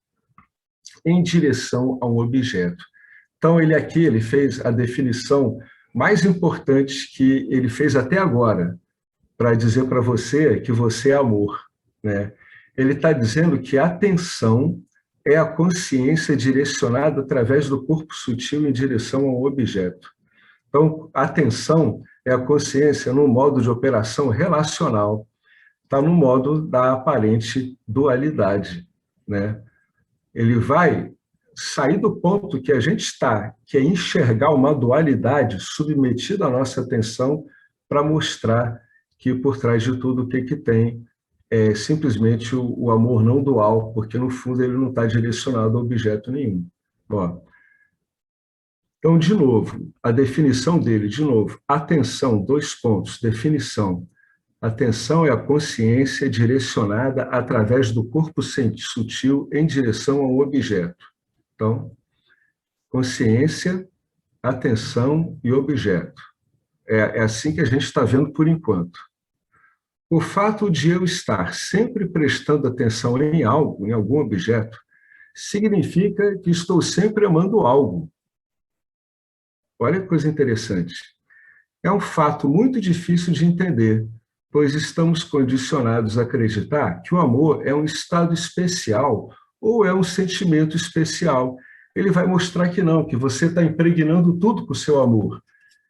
em direção a um objeto. Então, ele fez a definição mais importante que ele fez até agora, para dizer para você que você é amor, né? Ele está dizendo que a atenção é a consciência direcionada através do corpo sutil em direção a um objeto. Então, a atenção é a consciência no modo de operação relacional, está no modo da aparente dualidade, né? Ele vai sair do ponto que a gente está, que é enxergar uma dualidade submetida à nossa atenção para mostrar que por trás de tudo o que tem é simplesmente o amor não dual, porque no fundo ele não está direcionado a objeto nenhum. Ó, Então, de novo, a definição dele, de novo, atenção, dois pontos, definição. Atenção é a consciência direcionada através do corpo sutil em direção ao objeto. Então, consciência, atenção e objeto. É assim que a gente está vendo por enquanto. O fato de eu estar sempre prestando atenção em algo, em algum objeto, significa que estou sempre amando algo. Olha que coisa interessante. É um fato muito difícil de entender, pois estamos condicionados a acreditar que o amor é um estado especial ou é um sentimento especial. Ele vai mostrar que não, que você está impregnando tudo com o seu amor.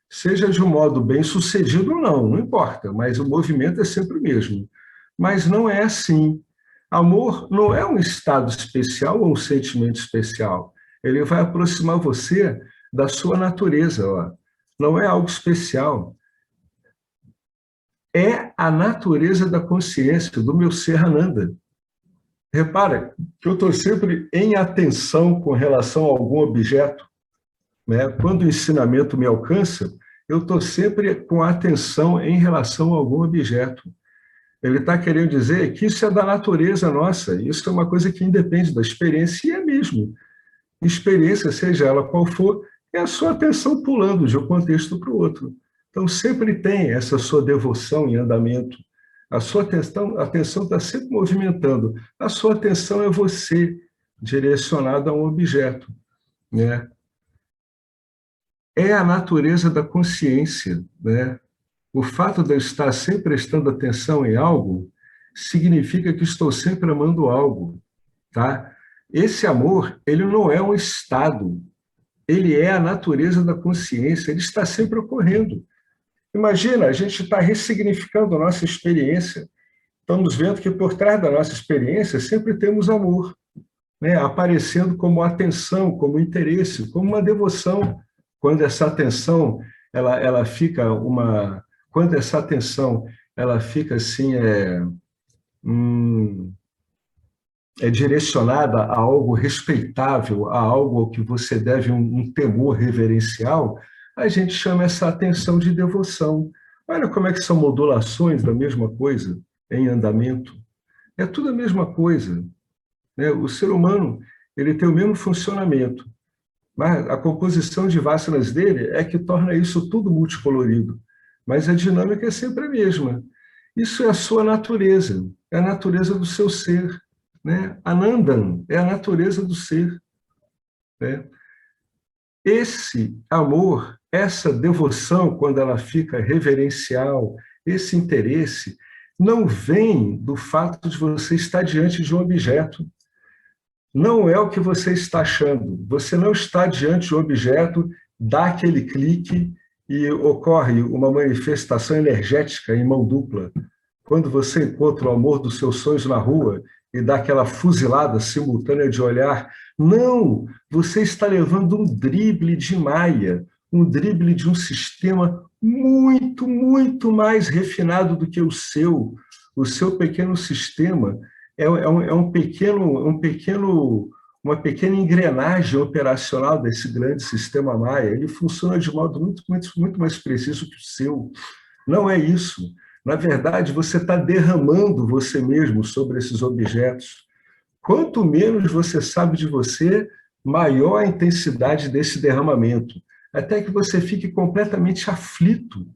Seja de um modo bem sucedido ou não, não importa, mas o movimento é sempre o mesmo. Mas não é assim. Amor não é um estado especial ou um sentimento especial. Ele vai aproximar você da sua natureza, ó. Não é algo especial. É a natureza da consciência, do meu ser Ananda. Repara que eu estou sempre em atenção com relação a algum objeto, né? Quando o ensinamento me alcança, eu estou sempre com atenção em relação a algum objeto. Ele está querendo dizer que isso é da natureza nossa, isso é uma coisa que independe da experiência, e é mesmo. Experiência, seja ela qual for, é a sua atenção pulando de um contexto para o outro. Então, sempre tem essa sua devoção em andamento. A sua atenção está sempre movimentando. A sua atenção é você, direcionado a um objeto, né? É a natureza da consciência, né? O fato de eu estar sempre prestando atenção em algo significa que estou sempre amando algo, tá? Esse amor, ele não é um estado, ele é a natureza da consciência, ele está sempre ocorrendo. Imagina, a gente está ressignificando a nossa experiência. Estamos vendo que por trás da nossa experiência sempre temos amor, né? Aparecendo como atenção, como interesse, como uma devoção. Quando essa atenção ela fica uma, quando essa atenção ela fica assim hum, é direcionada a algo respeitável, a algo que você deve um temor reverencial, a gente chama essa atenção de devoção. Olha como é que são modulações da mesma coisa em andamento. É tudo a mesma coisa, né? O ser humano ele tem o mesmo funcionamento, mas a composição de vasanas dele é que torna isso tudo multicolorido. Mas a dinâmica é sempre a mesma. Isso é a sua natureza, é a natureza do seu ser, né? Anandam é a natureza do ser, né? Esse amor, essa devoção, quando ela fica reverencial, esse interesse, não vem do fato de você estar diante de um objeto. Não é o que você está achando. Você não está diante de um objeto, dá aquele clique e ocorre uma manifestação energética em mão dupla. Quando você encontra o amor dos seus sonhos na rua e dá aquela fuzilada simultânea de olhar, não! Você está levando um drible de Maia, um drible de um sistema muito, muito mais refinado do que o seu. O seu pequeno sistema uma pequena engrenagem operacional desse grande sistema Maia. Ele funciona de modo muito, muito, muito mais preciso que o seu. Não é isso. Na verdade, você está derramando você mesmo sobre esses objetos. Quanto menos você sabe de você, maior a intensidade desse derramamento, até que você fique completamente aflito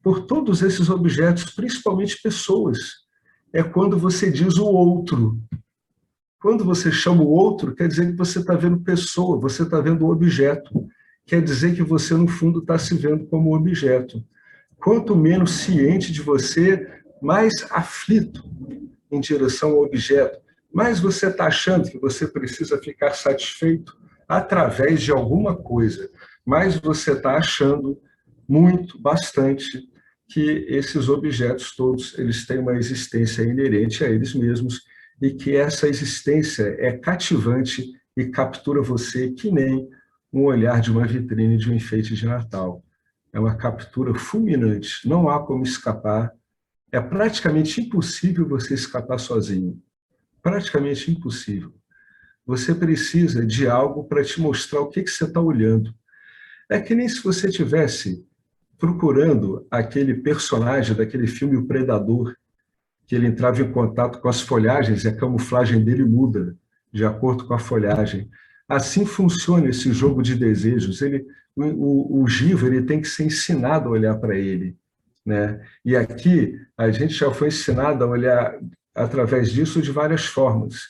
por todos esses objetos, principalmente pessoas. É quando você diz o outro. Quando você chama o outro, quer dizer que você está vendo pessoa, você está vendo objeto. Quer dizer que você, no fundo, está se vendo como objeto. Quanto menos ciente de você, mais aflito em direção ao objeto. Mais você está achando que você precisa ficar satisfeito através de alguma coisa. Mais você está achando muito, bastante, que esses objetos todos eles têm uma existência inerente a eles mesmos e que essa existência é cativante e captura você que nem um olhar de uma vitrine de um enfeite de Natal. É uma captura fulminante, não há como escapar. É praticamente impossível você escapar sozinho. Praticamente impossível. Você precisa de algo para te mostrar o que você está olhando. É que nem se você tivesse procurando aquele personagem daquele filme O Predador, que ele entrava em contato com as folhagens e a camuflagem dele muda de acordo com a folhagem. Assim funciona esse jogo de desejos. O Givo ele tem que ser ensinado a olhar para ele, né? E aqui a gente já foi ensinado a olhar através disso de várias formas,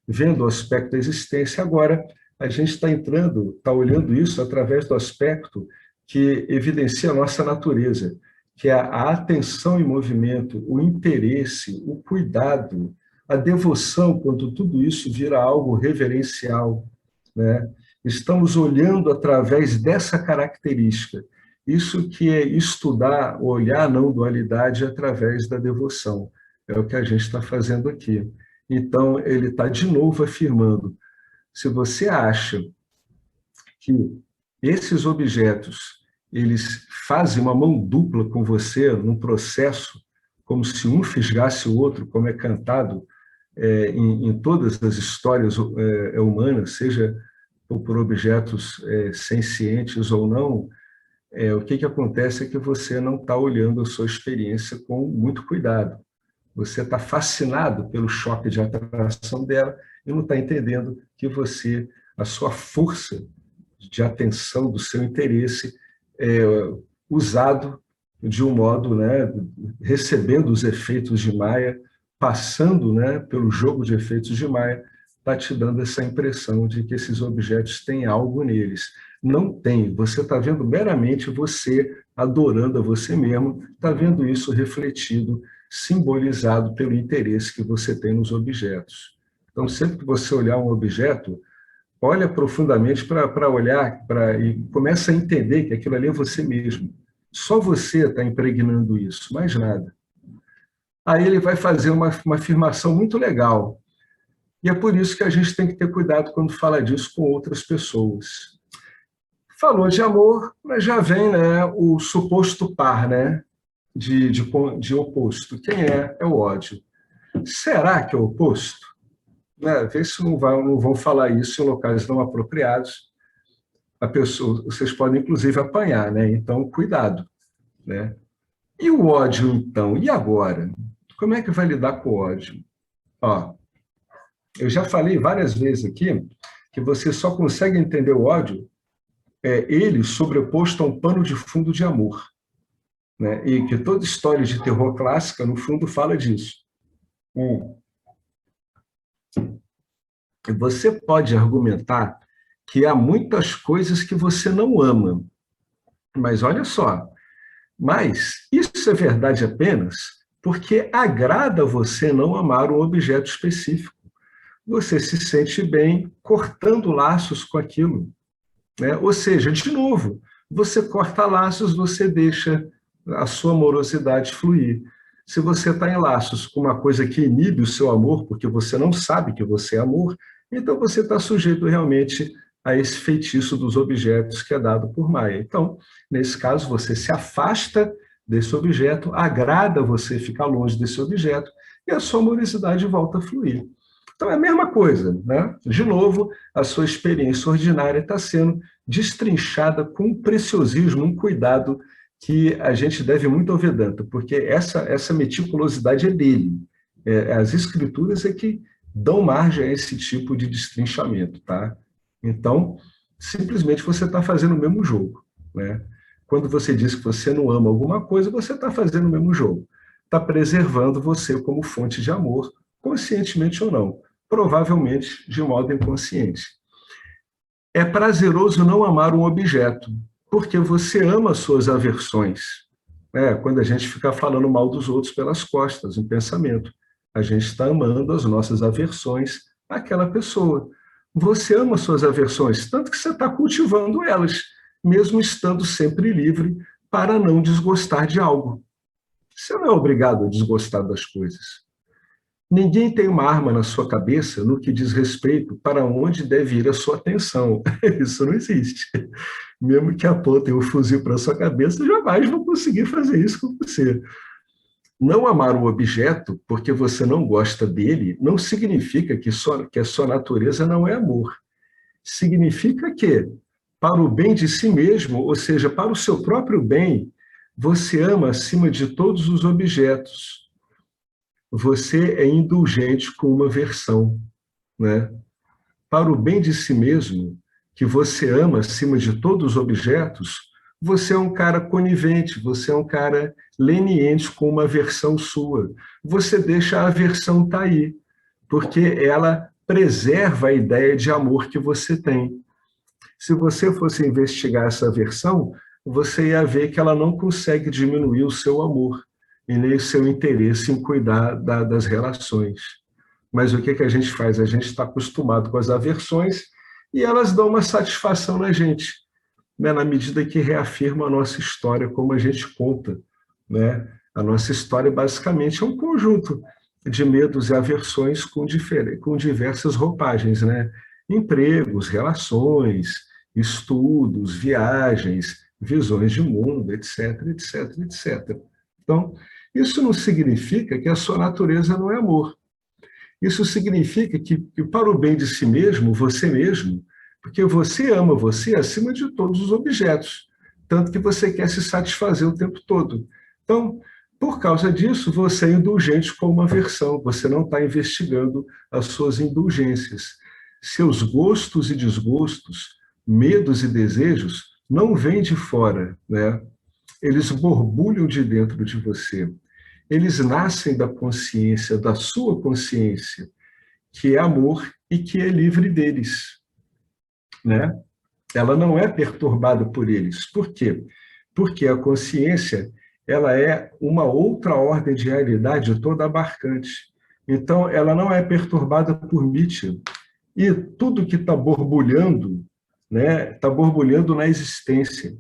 vendo o aspecto da existência. Agora a gente está entrando, está olhando isso através do aspecto que evidencia a nossa natureza, que é a atenção em movimento, o interesse, o cuidado, a devoção, quando tudo isso vira algo reverencial, né? Estamos olhando através dessa característica. Isso que é estudar, olhar a não dualidade através da devoção. É o que a gente está fazendo aqui. Então, ele está de novo afirmando, se você acha que esses objetos eles fazem uma mão dupla com você num processo, como se um fisgasse o outro, como é cantado em todas as histórias humanas, seja por objetos sencientes ou não, o que acontece é que você não está olhando a sua experiência com muito cuidado. Você está fascinado pelo choque de atração dela e não está entendendo que a sua força de atenção, do seu interesse, usado de um modo, né, recebendo os efeitos de Maia, passando, né, pelo jogo de efeitos de Maia, está te dando essa impressão de que esses objetos têm algo neles. Não tem, você está vendo meramente você adorando a você mesmo, está vendo isso refletido, simbolizado pelo interesse que você tem nos objetos. Então, sempre que você olhar um objeto, olha profundamente para olhar e começa a entender que aquilo ali é você mesmo. Só você está impregnando isso, mais nada. Aí ele vai fazer uma afirmação muito legal. E é por isso que a gente tem que ter cuidado quando fala disso com outras pessoas. Falou de amor, mas já vem, né, o suposto par, né, de oposto. Quem é? É o ódio. Será que é o oposto? Né? Vê se não vão falar isso em locais não apropriados. Vocês podem, inclusive, apanhar, né? Então, cuidado. Né? E o ódio, então? E agora? Como é que vai lidar com o ódio? Ó, eu já falei várias vezes aqui que você só consegue entender o ódio ele sobreposto a um pano de fundo de amor. Né? E que toda história de terror clássica, no fundo, fala disso. Você pode argumentar que há muitas coisas que você não ama. Mas olha só, mas isso é verdade apenas porque agrada você não amar um objeto específico. Você se sente bem cortando laços com aquilo. Né? Ou seja, de novo, você corta laços, você deixa a sua amorosidade fluir. Se você está em laços com uma coisa que inibe o seu amor, porque você não sabe que você é amor, então você está sujeito realmente a esse feitiço dos objetos que é dado por Maia. Então, nesse caso, você se afasta desse objeto, agrada você ficar longe desse objeto, e a sua amorosidade volta a fluir. Então, é a mesma coisa, né? De novo, a sua experiência ordinária está sendo destrinchada com um preciosismo, um cuidado que a gente deve muito ao Vedanta, porque essa meticulosidade é dele. As escrituras é que dão margem a esse tipo de destrinchamento, tá? Então, simplesmente você está fazendo o mesmo jogo, né? Quando você diz que você não ama alguma coisa, você está fazendo o mesmo jogo. Está preservando você como fonte de amor, conscientemente ou não. Provavelmente de modo inconsciente. É prazeroso não amar um objeto, porque você ama suas aversões. Quando a gente fica falando mal dos outros pelas costas, em pensamento, a gente está amando as nossas aversões àquela pessoa. Você ama suas aversões, tanto que você está cultivando elas, mesmo estando sempre livre para não desgostar de algo. Você não é obrigado a desgostar das coisas. Ninguém tem uma arma na sua cabeça no que diz respeito para onde deve ir a sua atenção. Isso não existe. Mesmo que apontem o fuzil para a sua cabeça, jamais vão conseguir fazer isso com você. Não amar o objeto porque você não gosta dele não significa que a sua natureza não é amor. Significa que para o bem de si mesmo, ou seja, para o seu próprio bem, você ama acima de todos os objetos. Você é indulgente com uma versão, né? Para o bem de si mesmo, que você ama acima de todos os objetos, você é um cara conivente, você é um cara leniente com uma versão sua. Você deixa a aversão estar aí, porque ela preserva a ideia de amor que você tem. Se você fosse investigar essa aversão, você ia ver que ela não consegue diminuir o seu amor e nem o seu interesse em cuidar das relações. Mas o que a gente faz? A gente está acostumado com as aversões e elas dão uma satisfação na gente, né? Na medida que reafirma a nossa história, como a gente conta, né? A nossa história, basicamente, é um conjunto de medos e aversões com diversas roupagens, né? Empregos, relações, estudos, viagens, visões de mundo, etc, etc, etc. Então, isso não significa que a sua natureza não é amor. Isso significa que para o bem de si mesmo, você mesmo, porque você ama você acima de todos os objetos, tanto que você quer se satisfazer o tempo todo. Então, por causa disso, você é indulgente com uma aversão, você não está investigando as suas indulgências. Seus gostos e desgostos, medos e desejos, não vêm de fora, né? Eles borbulham de dentro de você. Eles nascem da consciência, da sua consciência, que é amor e que é livre deles, né? Ela não é perturbada por eles. Por quê? Porque a consciência, ela é uma outra ordem de realidade toda abarcante. Então, ela não é perturbada por mídia. E tudo que está borbulhando, né, está borbulhando na existência.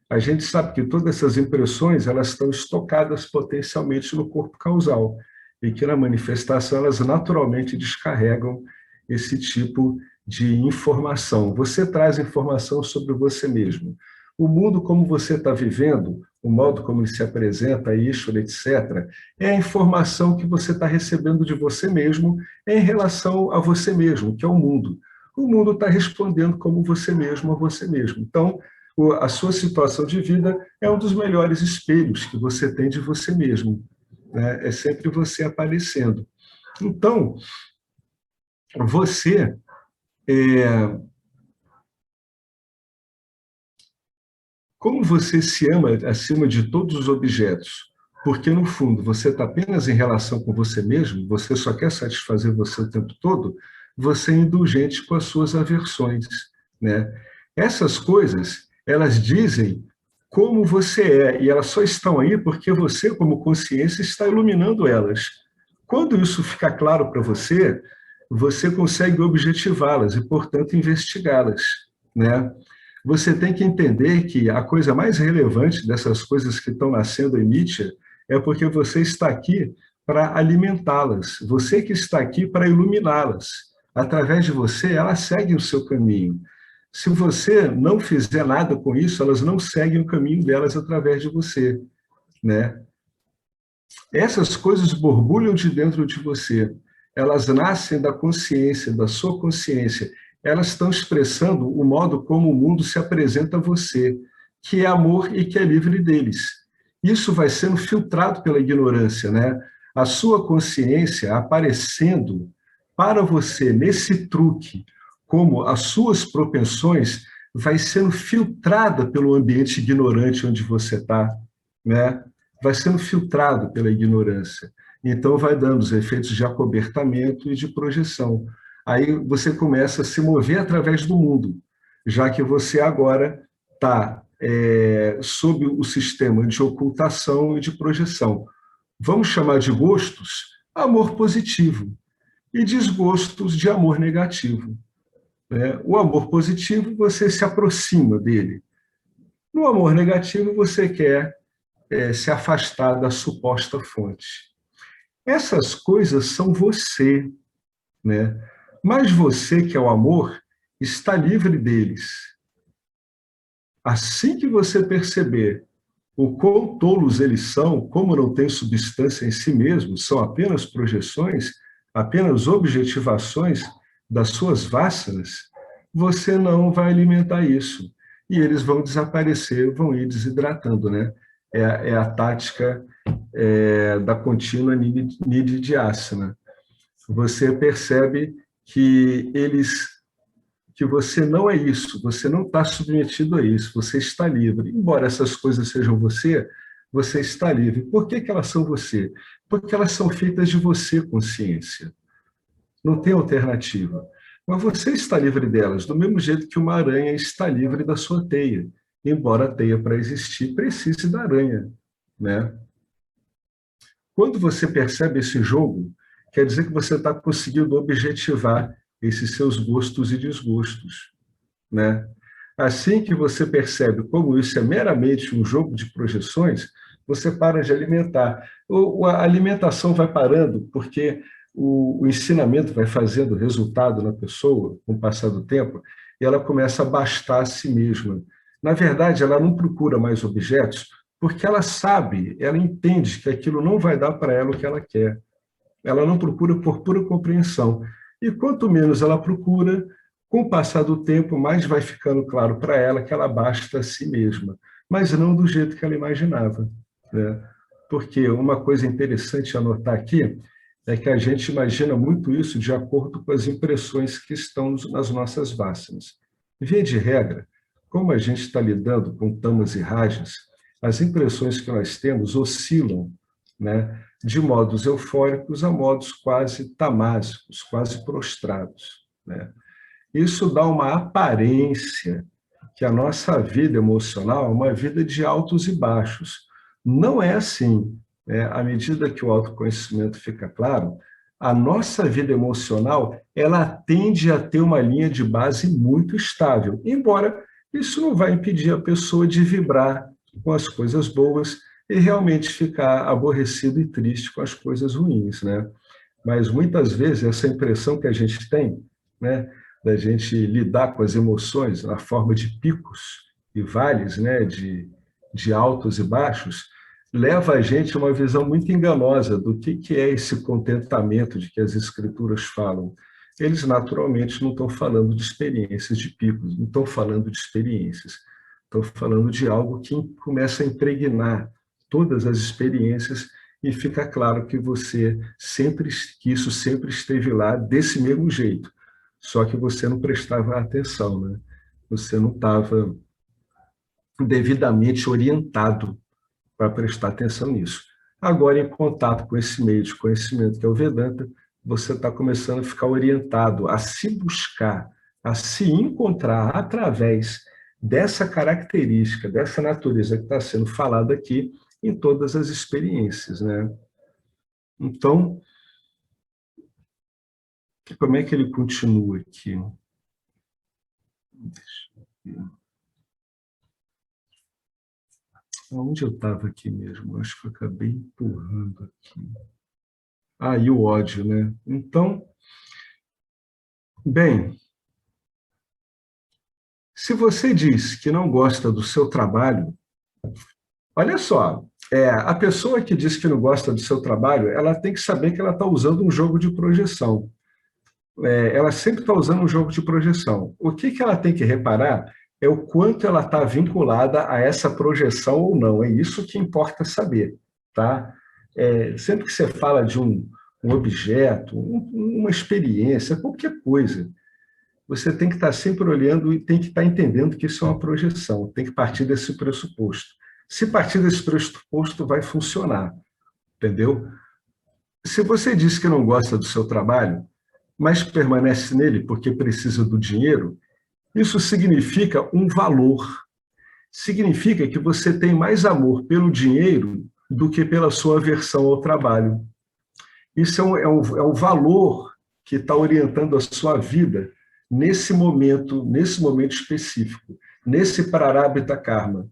A gente sabe que todas essas impressões, elas estão estocadas potencialmente no corpo causal e que na manifestação elas naturalmente descarregam esse tipo de informação. Você traz informação sobre você mesmo. O mundo como você está vivendo, o modo como ele se apresenta, isso, etc., é a informação que você está recebendo de você mesmo em relação a você mesmo, que é o mundo. O mundo está respondendo como você mesmo a você mesmo. Então, a sua situação de vida é um dos melhores espelhos que você tem de você mesmo, né? É sempre você aparecendo. Então, você como você se ama acima de todos os objetos, porque no fundo você está apenas em relação com você mesmo, você só quer satisfazer você o tempo todo, você é indulgente com as suas aversões, né? Essas coisas, elas dizem como você é, e elas só estão aí porque você, como consciência, está iluminando elas. Quando isso fica claro para você, você consegue objetivá-las e, portanto, investigá-las, né? Você tem que entender que a coisa mais relevante dessas coisas que estão nascendo em Nietzsche é porque você está aqui para alimentá-las, você que está aqui para iluminá-las. Através de você, elas seguem o seu caminho. Se você não fizer nada com isso, elas não seguem o caminho delas através de você, né? Essas coisas borbulham de dentro de você. Elas nascem da consciência, da sua consciência. Elas estão expressando o modo como o mundo se apresenta a você, que é amor e que é livre deles. Isso vai sendo filtrado pela ignorância, né? A sua consciência aparecendo para você nesse truque, como as suas propensões, vai sendo filtrada pelo ambiente ignorante onde você está, né? Vai sendo filtrado pela ignorância. Então, vai dando os efeitos de acobertamento e de projeção. Aí você começa a se mover através do mundo, já que você agora está sob o sistema de ocultação e de projeção. Vamos chamar de gostos amor positivo e desgostos de amor negativo, né? O amor positivo, você se aproxima dele. No amor negativo, você quer se afastar da suposta fonte. Essas coisas são você, né? Mas você, que é o amor, está livre deles. Assim que você perceber o quão tolos eles são, como não tem substância em si mesmos, são apenas projeções, apenas objetivações das suas vássanas, você não vai alimentar isso. e eles vão desaparecer, vão ir desidratando, né? É a tática da contínua nididhyasana. Você percebe que que você não é isso, você não está submetido a isso, você está livre. Embora essas coisas sejam você, você está livre. Por que elas são você? Porque elas são feitas de você, consciência. Não tem alternativa. Mas você está livre delas, do mesmo jeito que uma aranha está livre da sua teia. Embora a teia, para existir, precise da aranha, né? Quando você percebe esse jogo, quer dizer que você está conseguindo objetivar esses seus gostos e desgostos, né? Assim que você percebe como isso é meramente um jogo de projeções, você para de alimentar. A alimentação vai parando porque o ensinamento vai fazendo resultado na pessoa com o passar do tempo e ela começa a bastar a si mesma. Na verdade, ela não procura mais objetos porque ela sabe, ela entende que aquilo não vai dar para ela o que ela quer. Ela não procura por pura compreensão. E quanto menos ela procura, com o passar do tempo, mais vai ficando claro para ela que ela basta a si mesma, mas não do jeito que ela imaginava, né? Porque uma coisa interessante a notar aqui é que a gente imagina muito isso de acordo com as impressões que estão nas nossas vasanas. Via de regra, como a gente está lidando com tamas e rajas, as impressões que nós temos oscilam, né, de modos eufóricos a modos quase tamásicos, quase prostrados, né? Isso dá uma aparência que a nossa vida emocional é uma vida de altos e baixos. Não é assim, né? À medida que o autoconhecimento fica claro, a nossa vida emocional ela tende a ter uma linha de base muito estável, embora isso não vai impedir a pessoa de vibrar com as coisas boas e realmente ficar aborrecido e triste com as coisas ruins, né? Mas muitas vezes essa impressão que a gente tem, né, da gente lidar com as emoções na forma de picos e vales, né, de altos e baixos, leva a gente a uma visão muito enganosa do que é esse contentamento de que as escrituras falam. Eles naturalmente não estão falando de experiências de picos, não estão falando de experiências, estão falando de algo que começa a impregnar todas as experiências e fica claro que que isso sempre esteve lá desse mesmo jeito. Só que você não prestava atenção, né? Você não estava devidamente orientado para prestar atenção nisso. Agora, em contato com esse meio de conhecimento que é o Vedanta, você está começando a ficar orientado a se buscar, a se encontrar através dessa característica, dessa natureza que está sendo falada aqui em todas as experiências, né? Então, como é que ele continua aqui? Deixa eu ver. Onde eu estava aqui mesmo? Acho que eu acabei empurrando aqui. Ah, e o ódio, né? Então, bem, se você diz que não gosta do seu trabalho, olha só, a pessoa que diz que não gosta do seu trabalho, ela tem que saber que ela está usando um jogo de projeção. Ela sempre está usando um jogo de projeção. O que ela tem que reparar é o quanto ela está vinculada a essa projeção ou não. É isso que importa saber, tá? Sempre que você fala de um objeto, uma experiência, qualquer coisa, você tem que estar sempre olhando e tem que estar entendendo que isso é uma projeção, tem que partir desse pressuposto. Se partir desse pressuposto, vai funcionar, entendeu? Se você diz que não gosta do seu trabalho, mas permanece nele porque precisa do dinheiro, isso significa um valor. Significa que você tem mais amor pelo dinheiro do que pela sua aversão ao trabalho. Isso é um valor que está orientando a sua vida nesse momento específico, nesse prarabdha karma.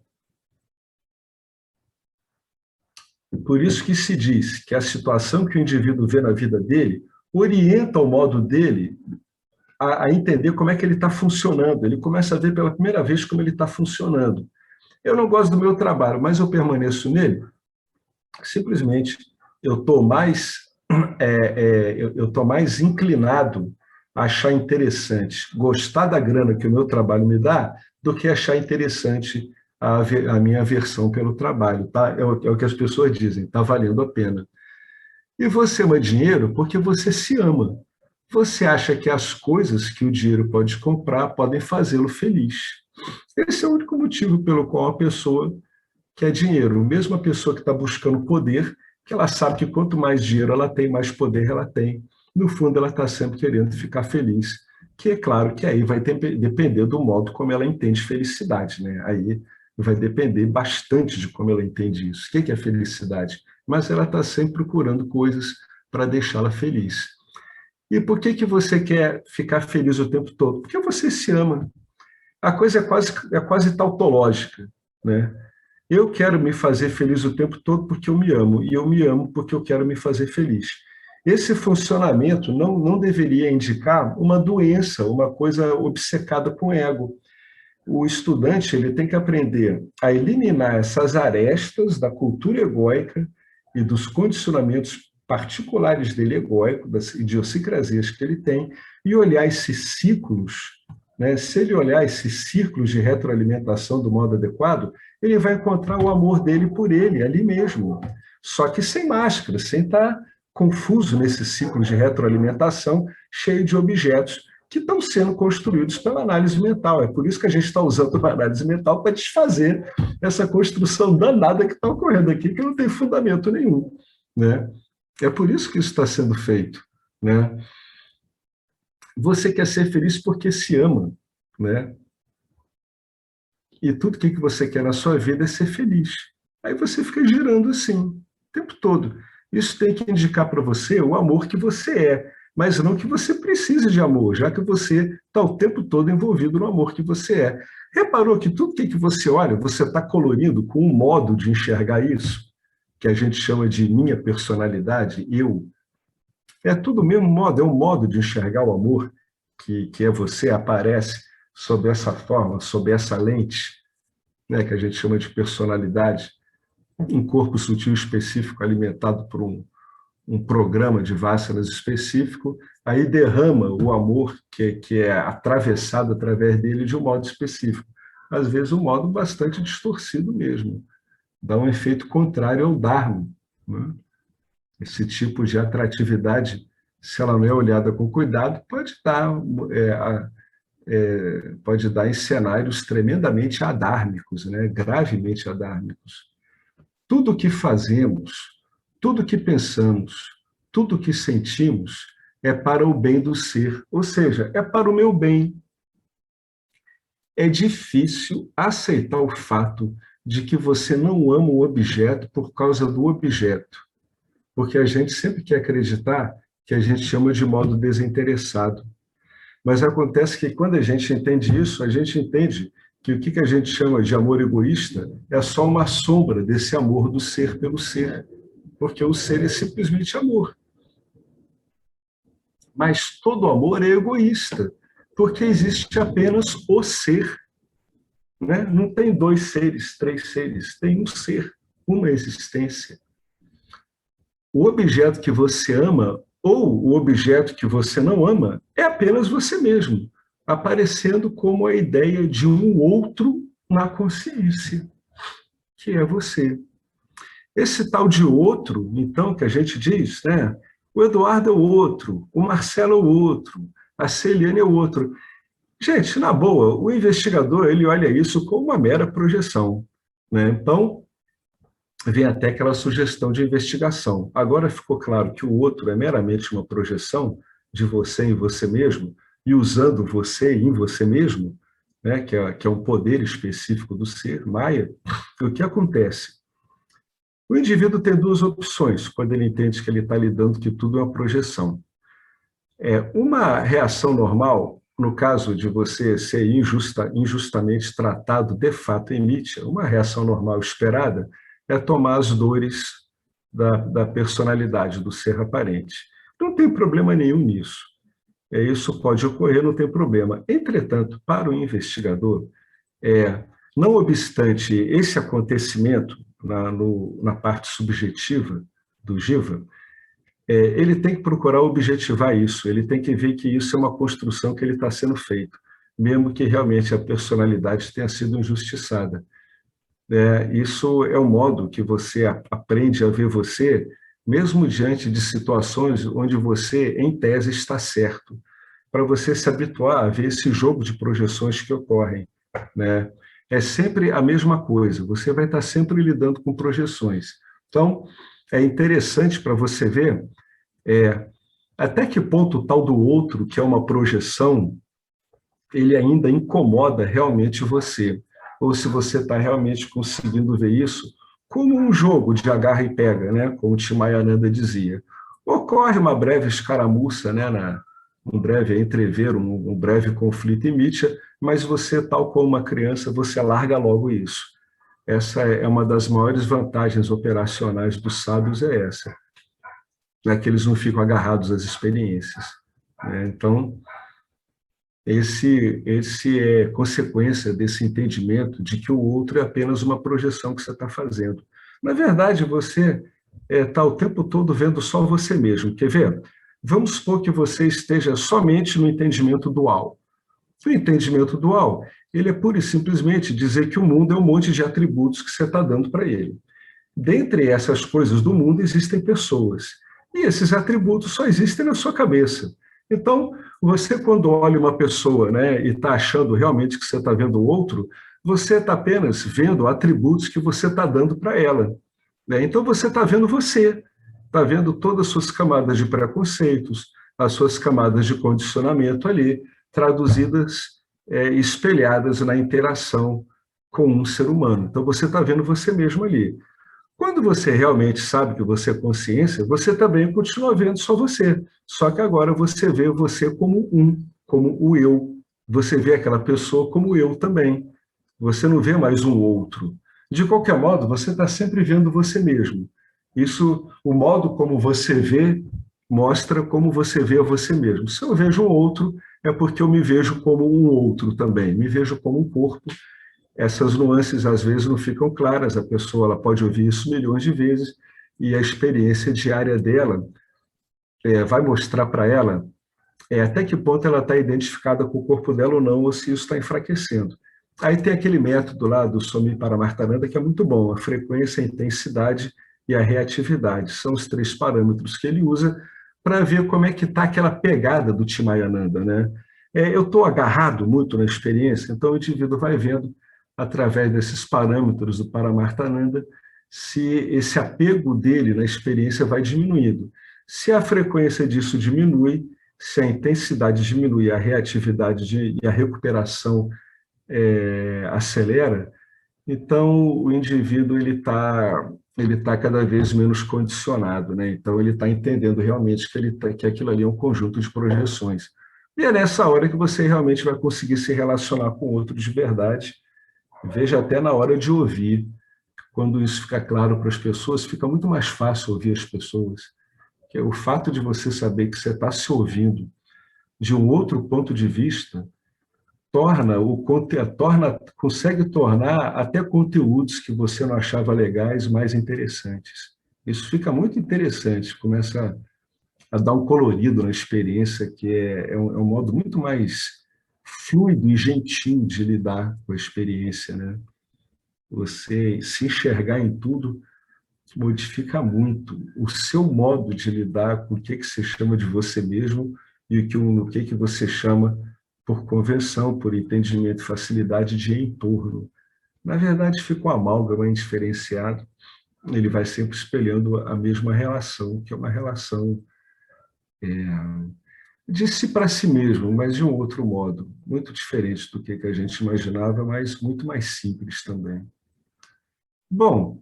Por isso que se diz que a situação que o indivíduo vê na vida dele orienta o modo dele a entender como é que ele está funcionando. Ele começa a ver pela primeira vez como ele está funcionando. Eu não gosto do meu trabalho, mas eu permaneço nele. Simplesmente eu estou mais inclinado a achar interessante, gostar da grana que o meu trabalho me dá, do que achar interessante a minha aversão pelo trabalho, tá? É o que as pessoas dizem, está valendo a pena. E você ama dinheiro porque você se ama. Você acha que as coisas que o dinheiro pode comprar podem fazê-lo feliz. Esse é o único motivo pelo qual a pessoa quer dinheiro. Mesmo a pessoa que está buscando poder, que ela sabe que quanto mais dinheiro ela tem, mais poder ela tem. No fundo, ela está sempre querendo ficar feliz. Que é claro que aí vai depender do modo como ela entende felicidade, né? Aí vai depender bastante de como ela entende isso. O que é felicidade? Mas ela está sempre procurando coisas para deixá-la feliz. E por que você quer ficar feliz o tempo todo? Porque você se ama. A coisa é quase tautológica, né? Eu quero me fazer feliz o tempo todo porque eu me amo, e eu me amo porque eu quero me fazer feliz. Esse funcionamento não deveria indicar uma doença, uma coisa obcecada com o ego. O estudante ele tem que aprender a eliminar essas arestas da cultura egóica e dos condicionamentos particulares dele egóico, das idiosincrasias que ele tem, e olhar esses ciclos, né? Se ele olhar esses círculos de retroalimentação do modo adequado, ele vai encontrar o amor dele por ele, ali mesmo. Só que sem máscara, sem estar confuso nesse ciclo de retroalimentação, cheio de objetos que estão sendo construídos pela análise mental. É por isso que a gente está usando a análise mental para desfazer essa construção danada que está ocorrendo aqui, que não tem fundamento nenhum, né? É por isso que isso está sendo feito, né? Você quer ser feliz porque se ama, né? E tudo que você quer na sua vida é ser feliz. Aí você fica girando assim, o tempo todo. Isso tem que indicar para você o amor que você é, mas não que você precise de amor, já que você está o tempo todo envolvido no amor que você é. Reparou que tudo que você olha, você está colorindo com um modo de enxergar isso, que a gente chama de minha personalidade, eu. É tudo o mesmo modo, é um modo de enxergar o amor que é você, aparece sob essa forma, sob essa lente, né, que a gente chama de personalidade, um corpo sutil específico alimentado por um programa de vássaras específico, aí derrama o amor que é atravessado através dele de um modo específico. Às vezes, um modo bastante distorcido mesmo. Dá um efeito contrário ao Dharma, né? Esse tipo de atratividade, se ela não é olhada com cuidado, pode dar em cenários tremendamente adármicos, né? Gravemente adármicos. Tudo o que fazemos, tudo o que pensamos, tudo o que sentimos é para o bem do ser, ou seja, é para o meu bem. É difícil aceitar o fato de que você não ama o objeto por causa do objeto, porque a gente sempre quer acreditar que a gente chama de modo desinteressado. Mas acontece que quando a gente entende isso, a gente entende que o que a gente chama de amor egoísta é só uma sombra desse amor do ser pelo ser, porque o ser é simplesmente amor. Mas todo amor é egoísta, porque existe apenas o ser, né? Não tem dois seres, três seres, tem um ser, uma existência. O objeto que você ama ou o objeto que você não ama é apenas você mesmo, aparecendo como a ideia de um outro na consciência, que é você. Esse tal de outro, então, que a gente diz, né? O Eduardo é o outro, o Marcelo é o outro, a Celiane é o outro. Gente, na boa, o investigador ele olha isso como uma mera projeção, né? Então, vem até aquela sugestão de investigação. Agora ficou claro que o outro é meramente uma projeção de você em você mesmo, e usando você em você mesmo, né, que é um poder específico do ser, Maia, o que acontece? O indivíduo tem duas opções quando ele entende que ele está lidando que tudo é uma projeção. Uma reação normal, no caso de você ser injustamente tratado de fato em Nietzsche, uma reação normal esperada é tomar as dores da personalidade, do ser aparente. Não tem problema nenhum nisso. Isso pode ocorrer, não tem problema. Entretanto, para o investigador, não obstante esse acontecimento na parte subjetiva do Jiva, ele tem que procurar objetivar isso, ele tem que ver que isso é uma construção que ele está sendo feito. mesmo que realmente a personalidade tenha sido injustiçada. Isso é o modo que você aprende a ver você, mesmo diante de situações onde você, em tese, está certo, para você se habituar a ver esse jogo de projeções que ocorrem, né? É sempre a mesma coisa, você vai estar sempre lidando com projeções. Então, é interessante para você ver até que ponto o tal do outro, que é uma projeção, ele ainda incomoda realmente você, ou se você está realmente conseguindo ver isso como um jogo de agarra e pega, né? Como o Tim Mayananda dizia. Ocorre uma breve escaramuça, né? Um breve entrever, um breve conflito em mídia, mas você, tal como uma criança, você larga logo isso. Essa é uma das maiores vantagens operacionais dos sábios, é essa, né? Que eles não ficam agarrados às experiências, né? Então, esse é consequência desse entendimento de que o outro é apenas uma projeção que você está fazendo. Na verdade, você está o tempo todo vendo só você mesmo. Quer ver? Vamos supor que você esteja somente no entendimento dual. O entendimento dual, ele é pura e simplesmente dizer que o mundo é um monte de atributos que você está dando para ele. Dentre essas coisas do mundo existem pessoas. E esses atributos só existem na sua cabeça. Então, você, quando olha uma pessoa, né, e está achando realmente que você está vendo o outro, você está apenas vendo atributos que você está dando para ela, né? Então, você está vendo você, está vendo todas as suas camadas de preconceitos, as suas camadas de condicionamento ali, traduzidas, espelhadas na interação com um ser humano. Então, você está vendo você mesmo ali. Quando você realmente sabe que você é consciência, você também continua vendo só você. Só que agora você vê você como como o eu. Você vê aquela pessoa como eu também. Você não vê mais um outro. De qualquer modo, você está sempre vendo você mesmo. Isso, o modo como você vê, mostra como você vê a você mesmo. Se eu vejo um outro, é porque eu me vejo como um outro também. Me vejo como um corpo. Essas nuances às vezes não ficam claras, a pessoa ela pode ouvir isso milhões de vezes e a experiência diária dela vai mostrar para ela até que ponto ela está identificada com o corpo dela ou não, ou se isso está enfraquecendo. Aí tem aquele método lá do Swami Paramartananda que é muito bom, a frequência, a intensidade e a reatividade. São os 3 parâmetros que ele usa para ver como é que está aquela pegada do Timayananda, né? Eu estou agarrado muito na experiência, então o indivíduo vai vendo através desses parâmetros do Paramartananda, se esse apego dele na experiência vai diminuindo. Se a frequência disso diminui, se a intensidade diminui, a reatividade e a recuperação acelera, então o indivíduo ele tá cada vez menos condicionado, né? Então ele está entendendo realmente que aquilo ali é um conjunto de projeções. E é nessa hora que você realmente vai conseguir se relacionar com o outro de verdade. Veja até na hora de ouvir, quando isso fica claro para as pessoas, fica muito mais fácil ouvir as pessoas. Que é o fato de você saber que você está se ouvindo de um outro ponto de vista consegue tornar até conteúdos que você não achava legais mais interessantes. Isso fica muito interessante, começa a dar um colorido na experiência, que é um modo muito mais fluido e gentil de lidar com a experiência, né? Você se enxergar em tudo modifica muito o seu modo de lidar com o que você chama de você mesmo e o que você chama, por convenção, por entendimento e facilidade, de entorno. Na verdade, fica um amálgama indiferenciado, ele vai sempre espelhando a mesma relação, que é uma relação de si para si mesmo, mas de um outro modo, muito diferente do que a gente imaginava, mas muito mais simples também. Bom,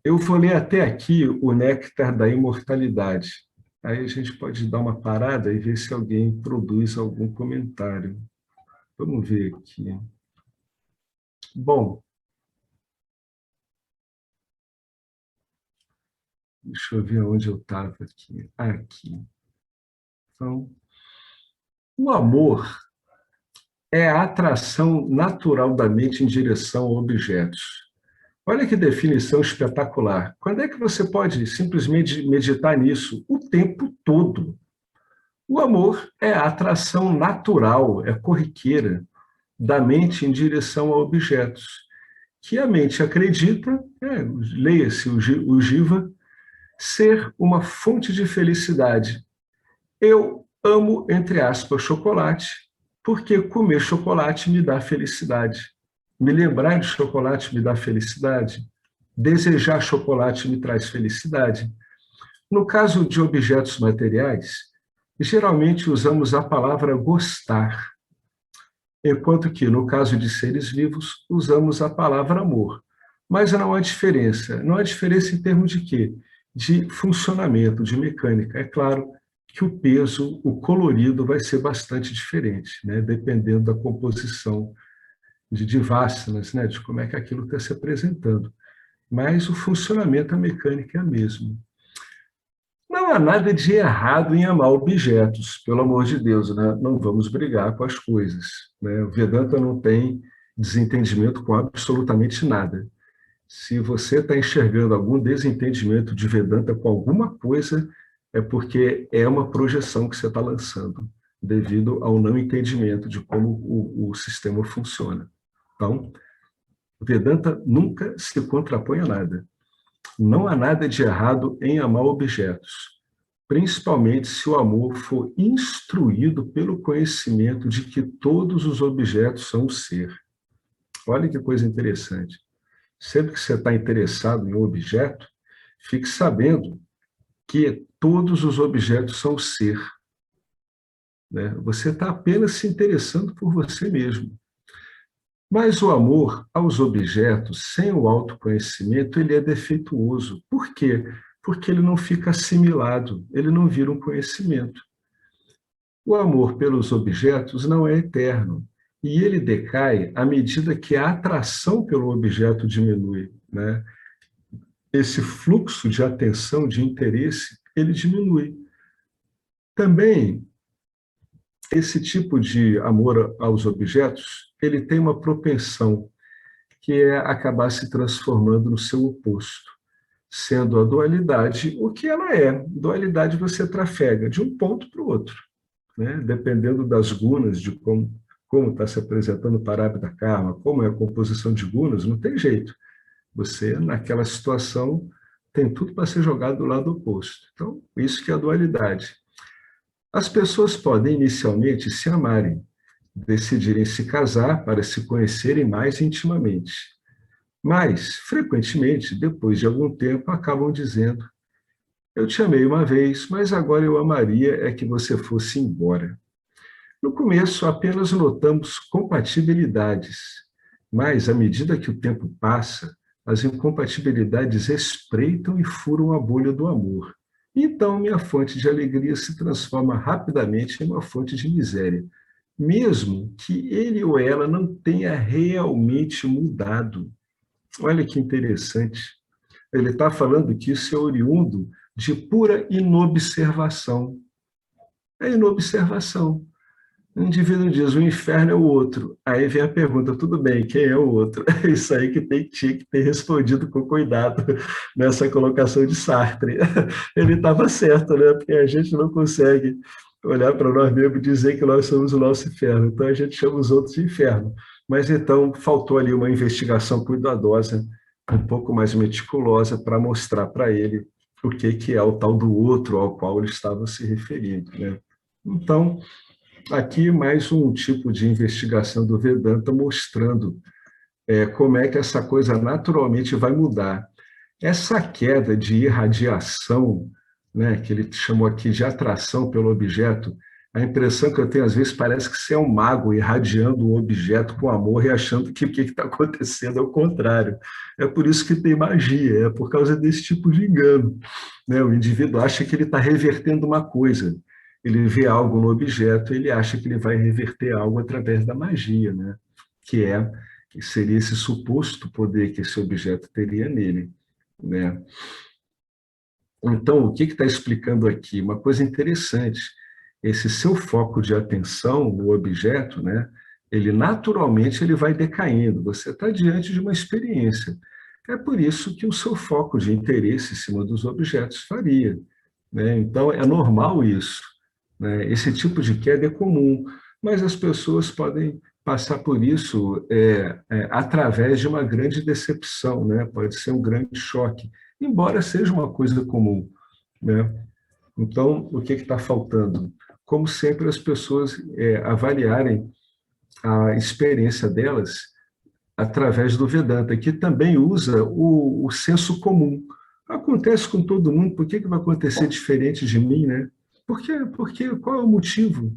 eu vou ler até aqui o Néctar da Imortalidade. Aí a gente pode dar uma parada e ver se alguém produz algum comentário. Vamos ver aqui. Bom, deixa eu ver onde eu estava aqui. Aqui. Então, o amor é a atração natural da mente em direção a objetos. Olha que definição espetacular. Quando é que você pode simplesmente meditar nisso? O tempo todo. O amor é a atração natural, é corriqueira da mente em direção a objetos, que a mente acredita, leia-se o Jiva, ser uma fonte de felicidade. Eu amo, entre aspas, chocolate, porque comer chocolate me dá felicidade. Me lembrar de chocolate me dá felicidade. Desejar chocolate me traz felicidade. No caso de objetos materiais, geralmente usamos a palavra gostar, enquanto que, no caso de seres vivos, usamos a palavra amor. Mas não há diferença. Não há diferença em termos de quê? De funcionamento, de mecânica. É claro que o peso, o colorido vai ser bastante diferente, né? Dependendo da composição de vasanas, né? De como é que aquilo está se apresentando. Mas o funcionamento, a mecânica é a mesma. Não há nada de errado em amar objetos, pelo amor de Deus, né? Não vamos brigar com as coisas, né? O Vedanta não tem desentendimento com absolutamente nada. Se você está enxergando algum desentendimento de Vedanta com alguma coisa, é porque é uma projeção que você está lançando, devido ao não entendimento de como o sistema funciona. Então, o Vedanta nunca se contrapõe a nada. Não há nada de errado em amar objetos, principalmente se o amor for instruído pelo conhecimento de que todos os objetos são o ser. Olha que coisa interessante. Sempre que você está interessado em um objeto, fique sabendo que todos os objetos são o ser, né? Você está apenas se interessando por você mesmo. Mas o amor aos objetos, sem o autoconhecimento, ele é defeituoso. Por quê? Porque ele não fica assimilado, ele não vira um conhecimento. O amor pelos objetos não é eterno, e ele decai à medida que a atração pelo objeto diminui, né? Esse fluxo de atenção, de interesse, ele diminui. Também, esse tipo de amor aos objetos, ele tem uma propensão que é acabar se transformando no seu oposto, sendo a dualidade o que ela é. Dualidade você trafega de um ponto para o outro, né? Dependendo das gunas, de como está se apresentando o Parabita Karma, como é a composição de gunas, não tem jeito. Você, naquela situação, tem tudo para ser jogado do lado oposto. Então, isso que é a dualidade. As pessoas podem inicialmente se amarem, decidirem se casar para se conhecerem mais intimamente. Mas, frequentemente, depois de algum tempo, acabam dizendo: eu te amei uma vez, mas agora eu amaria é que você fosse embora. No começo, apenas notamos compatibilidades, mas, à medida que o tempo passa, as incompatibilidades espreitam e furam a bolha do amor. Então, minha fonte de alegria se transforma rapidamente em uma fonte de miséria, mesmo que ele ou ela não tenha realmente mudado. Olha que interessante. Ele está falando que isso é oriundo de pura inobservação. É inobservação. O indivíduo diz: o inferno é o outro. Aí vem a pergunta: tudo bem, quem é o outro? É isso aí que tinha que ter respondido com cuidado nessa colocação de Sartre. Ele estava certo, né? Porque a gente não consegue olhar para nós mesmos e dizer que nós somos o nosso inferno. Então a gente chama os outros de inferno. Mas então faltou ali uma investigação cuidadosa, um pouco mais meticulosa, para mostrar para ele o que é o tal do outro ao qual ele estava se referindo, né? Então, aqui mais um tipo de investigação do Vedanta mostrando como é que essa coisa naturalmente vai mudar. Essa queda de irradiação, né, que ele chamou aqui de atração pelo objeto, a impressão que eu tenho às vezes parece que você é um mago irradiando um objeto com amor e achando que o que está acontecendo é o contrário. É por isso que tem magia, é por causa desse tipo de engano, né? O indivíduo acha que ele está revertendo uma coisa, ele vê algo no objeto, ele acha que ele vai reverter algo através da magia, né? Que seria esse suposto poder que esse objeto teria nele, né? Então, o que está explicando aqui? Uma coisa interessante, esse seu foco de atenção no objeto, né? Ele naturalmente ele vai decaindo, você está diante de uma experiência. É por isso que o seu foco de interesse em cima dos objetos faria, né? Então, é normal isso, né? Esse tipo de queda é comum, mas as pessoas podem passar por isso através de uma grande decepção, né? Pode ser um grande choque, embora seja uma coisa comum, né? Então, o que está faltando? Como sempre, as pessoas avaliarem a experiência delas através do Vedanta, que também usa o senso comum. Acontece com todo mundo, por que vai acontecer diferente de mim, né? Qual é o motivo,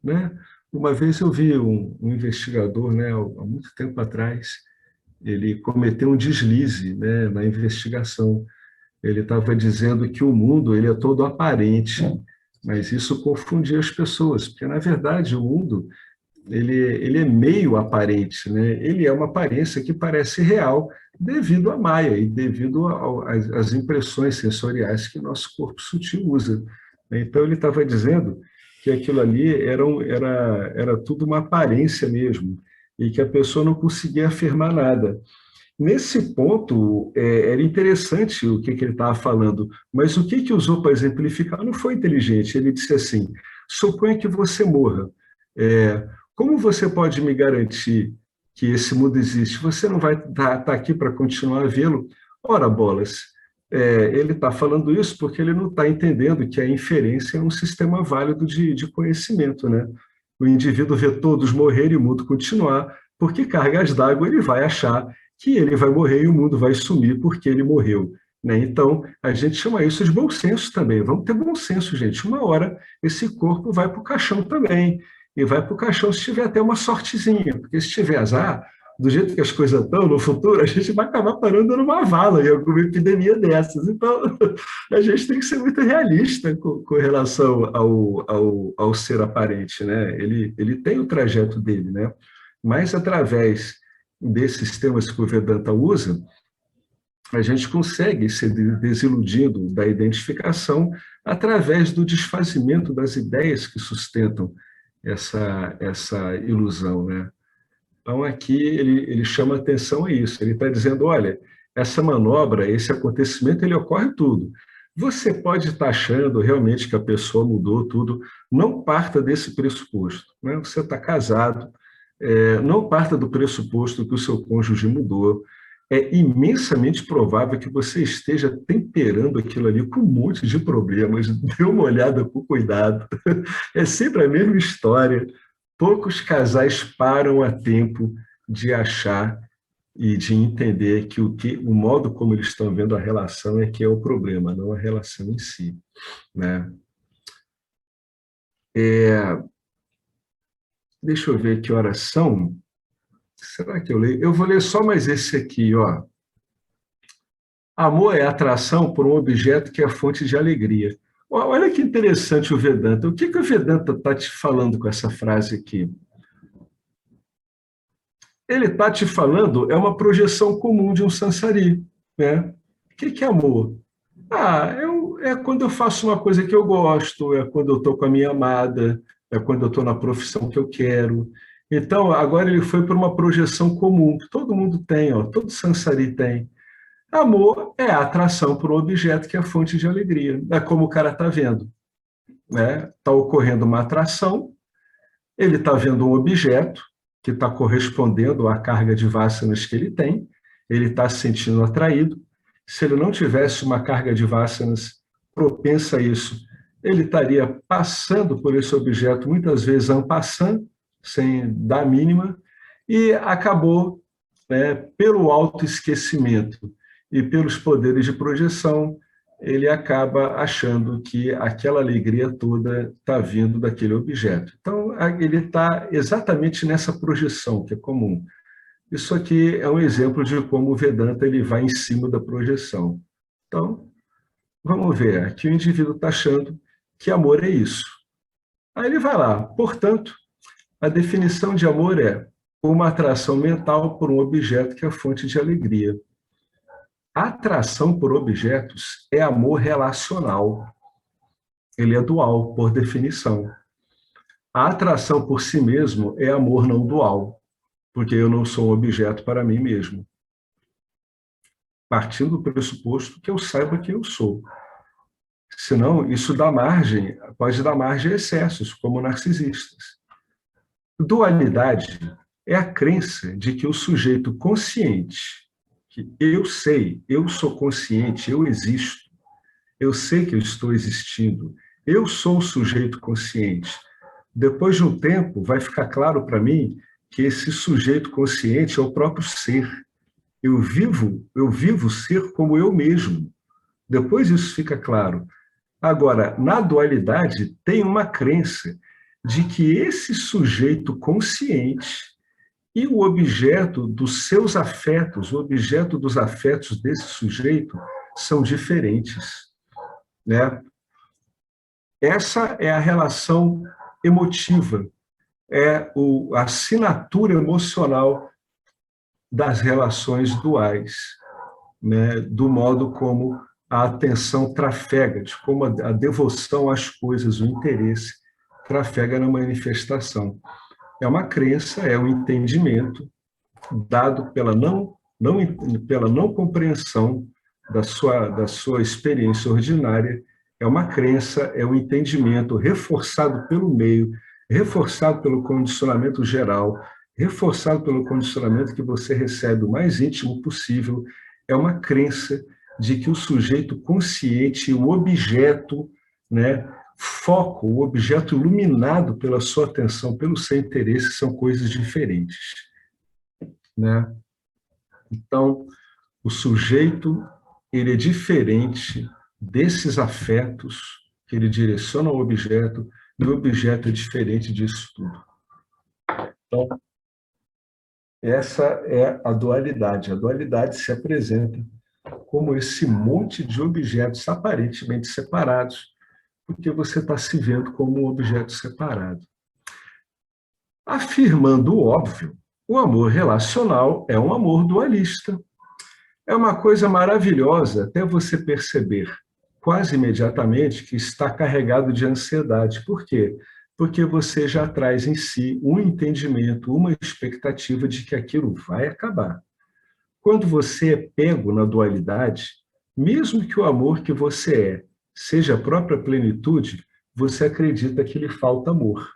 né? Uma vez eu vi um investigador, né, há muito tempo atrás, ele cometeu um deslize, né, na investigação. Ele estava dizendo que o mundo ele é todo aparente, mas isso confundia as pessoas, porque, na verdade, o mundo ele é meio aparente, né? Ele é uma aparência que parece real devido à Maia e devido às impressões sensoriais que nosso corpo sutil usa. Então, ele estava dizendo que aquilo ali era tudo uma aparência mesmo, e que a pessoa não conseguia afirmar nada. Nesse ponto, era interessante o que ele estava falando, mas o que usou para exemplificar não foi inteligente. Ele disse assim: suponha que você morra. Como você pode me garantir que esse mundo existe? Você não vai estar aqui para continuar a vê-lo? Ora, bolas, ele está falando isso porque ele não está entendendo que a inferência é um sistema válido de conhecimento, né? O indivíduo vê todos morrer e o mundo continuar, porque cargas d'água ele vai achar que ele vai morrer e o mundo vai sumir porque ele morreu, né? Então, a gente chama isso de bom senso também. Vamos ter bom senso, gente. Uma hora esse corpo vai para o caixão também. E vai para o caixão se tiver até uma sortezinha, porque se tiver azar, do jeito que as coisas estão, no futuro, a gente vai acabar parando numa vala em alguma epidemia dessas. Então, a gente tem que ser muito realista com relação ao ser aparente, né? Ele tem o trajeto dele, né? Mas através desses sistemas que o Vedanta usa, a gente consegue se desiludindo da identificação através do desfazimento das ideias que sustentam essa ilusão, né? Então, aqui ele chama atenção a isso. Ele está dizendo, olha, essa manobra, esse acontecimento, ele ocorre tudo. Você pode estar achando realmente que a pessoa mudou tudo. Não parta desse pressuposto, né? Você está casado, não parta do pressuposto que o seu cônjuge mudou. É imensamente provável que você esteja temperando aquilo ali com um monte de problemas. Dê uma olhada com cuidado. É sempre a mesma história. Poucos casais param a tempo de achar e de entender que o modo como eles estão vendo a relação é que é o problema, não a relação em si, né? Deixa eu ver que horas são. Será que eu leio? Eu vou ler só mais esse aqui, ó. Amor é atração por um objeto que é fonte de alegria. Olha que interessante o Vedanta. O que o Vedanta está te falando com essa frase aqui? Ele está te falando, é uma projeção comum de um sansari, né? O que é amor? É quando eu faço uma coisa que eu gosto, é quando eu estou com a minha amada, é quando eu estou na profissão que eu quero. Então, agora ele foi para uma projeção comum, que todo mundo tem, ó, todo sansari tem. Amor é a atração por um objeto que é fonte de alegria. É como o cara está vendo, né? Está ocorrendo uma atração, ele está vendo um objeto que está correspondendo à carga de vássanas que ele está se sentindo atraído. Se ele não tivesse uma carga de vássanas propensa a isso, ele estaria passando por esse objeto, muitas vezes en passant, sem dar a mínima, e acabou, né, pelo autoesquecimento e pelos poderes de projeção, ele acaba achando que aquela alegria toda está vindo daquele objeto. Então, ele está exatamente nessa projeção, que é comum. Isso aqui é um exemplo de como o Vedanta ele vai em cima da projeção. Então, vamos ver, aqui o indivíduo está achando que amor é isso. Aí ele vai lá, portanto, a definição de amor é uma atração mental por um objeto que é fonte de alegria. A atração por objetos é amor relacional. Ele é dual, por definição. A atração por si mesmo é amor não dual, porque eu não sou um objeto para mim mesmo. Partindo do pressuposto que eu saiba quem eu sou. Senão, isso dá margem, pode dar margem a excessos, como narcisistas. Dualidade é a crença de que o sujeito consciente, que eu sei, eu sou consciente, eu existo, eu sei que eu estou existindo, eu sou o sujeito consciente. Depois de um tempo, vai ficar claro para mim que esse sujeito consciente é o próprio ser. Eu vivo ser como eu mesmo. Depois isso fica claro. Agora, na dualidade, tem uma crença de que esse sujeito consciente e o objeto dos seus afetos, o objeto dos afetos desse sujeito, são diferentes, né? Essa é a relação emotiva, é a assinatura emocional das relações duais, né? Do modo como a atenção trafega, de como a devoção às coisas, o interesse, trafega na manifestação. É uma crença, é um entendimento dado pela não compreensão da sua experiência ordinária, é uma crença, é um entendimento reforçado pelo meio, reforçado pelo condicionamento geral, reforçado pelo condicionamento que você recebe o mais íntimo possível, é uma crença de que o sujeito consciente, o objeto, né, foco, o objeto iluminado pela sua atenção, pelo seu interesse, são coisas diferentes, né? Então, o sujeito, ele é diferente desses afetos que ele direciona ao objeto, e o objeto é diferente disso tudo. Então, essa é a dualidade. A dualidade se apresenta como esse monte de objetos aparentemente separados, porque você está se vendo como um objeto separado. Afirmando o óbvio, o amor relacional é um amor dualista. É uma coisa maravilhosa até você perceber quase imediatamente que está carregado de ansiedade. Por quê? Porque você já traz em si um entendimento, uma expectativa de que aquilo vai acabar. Quando você é pego na dualidade, mesmo que o amor que você é seja a própria plenitude, você acredita que lhe falta amor.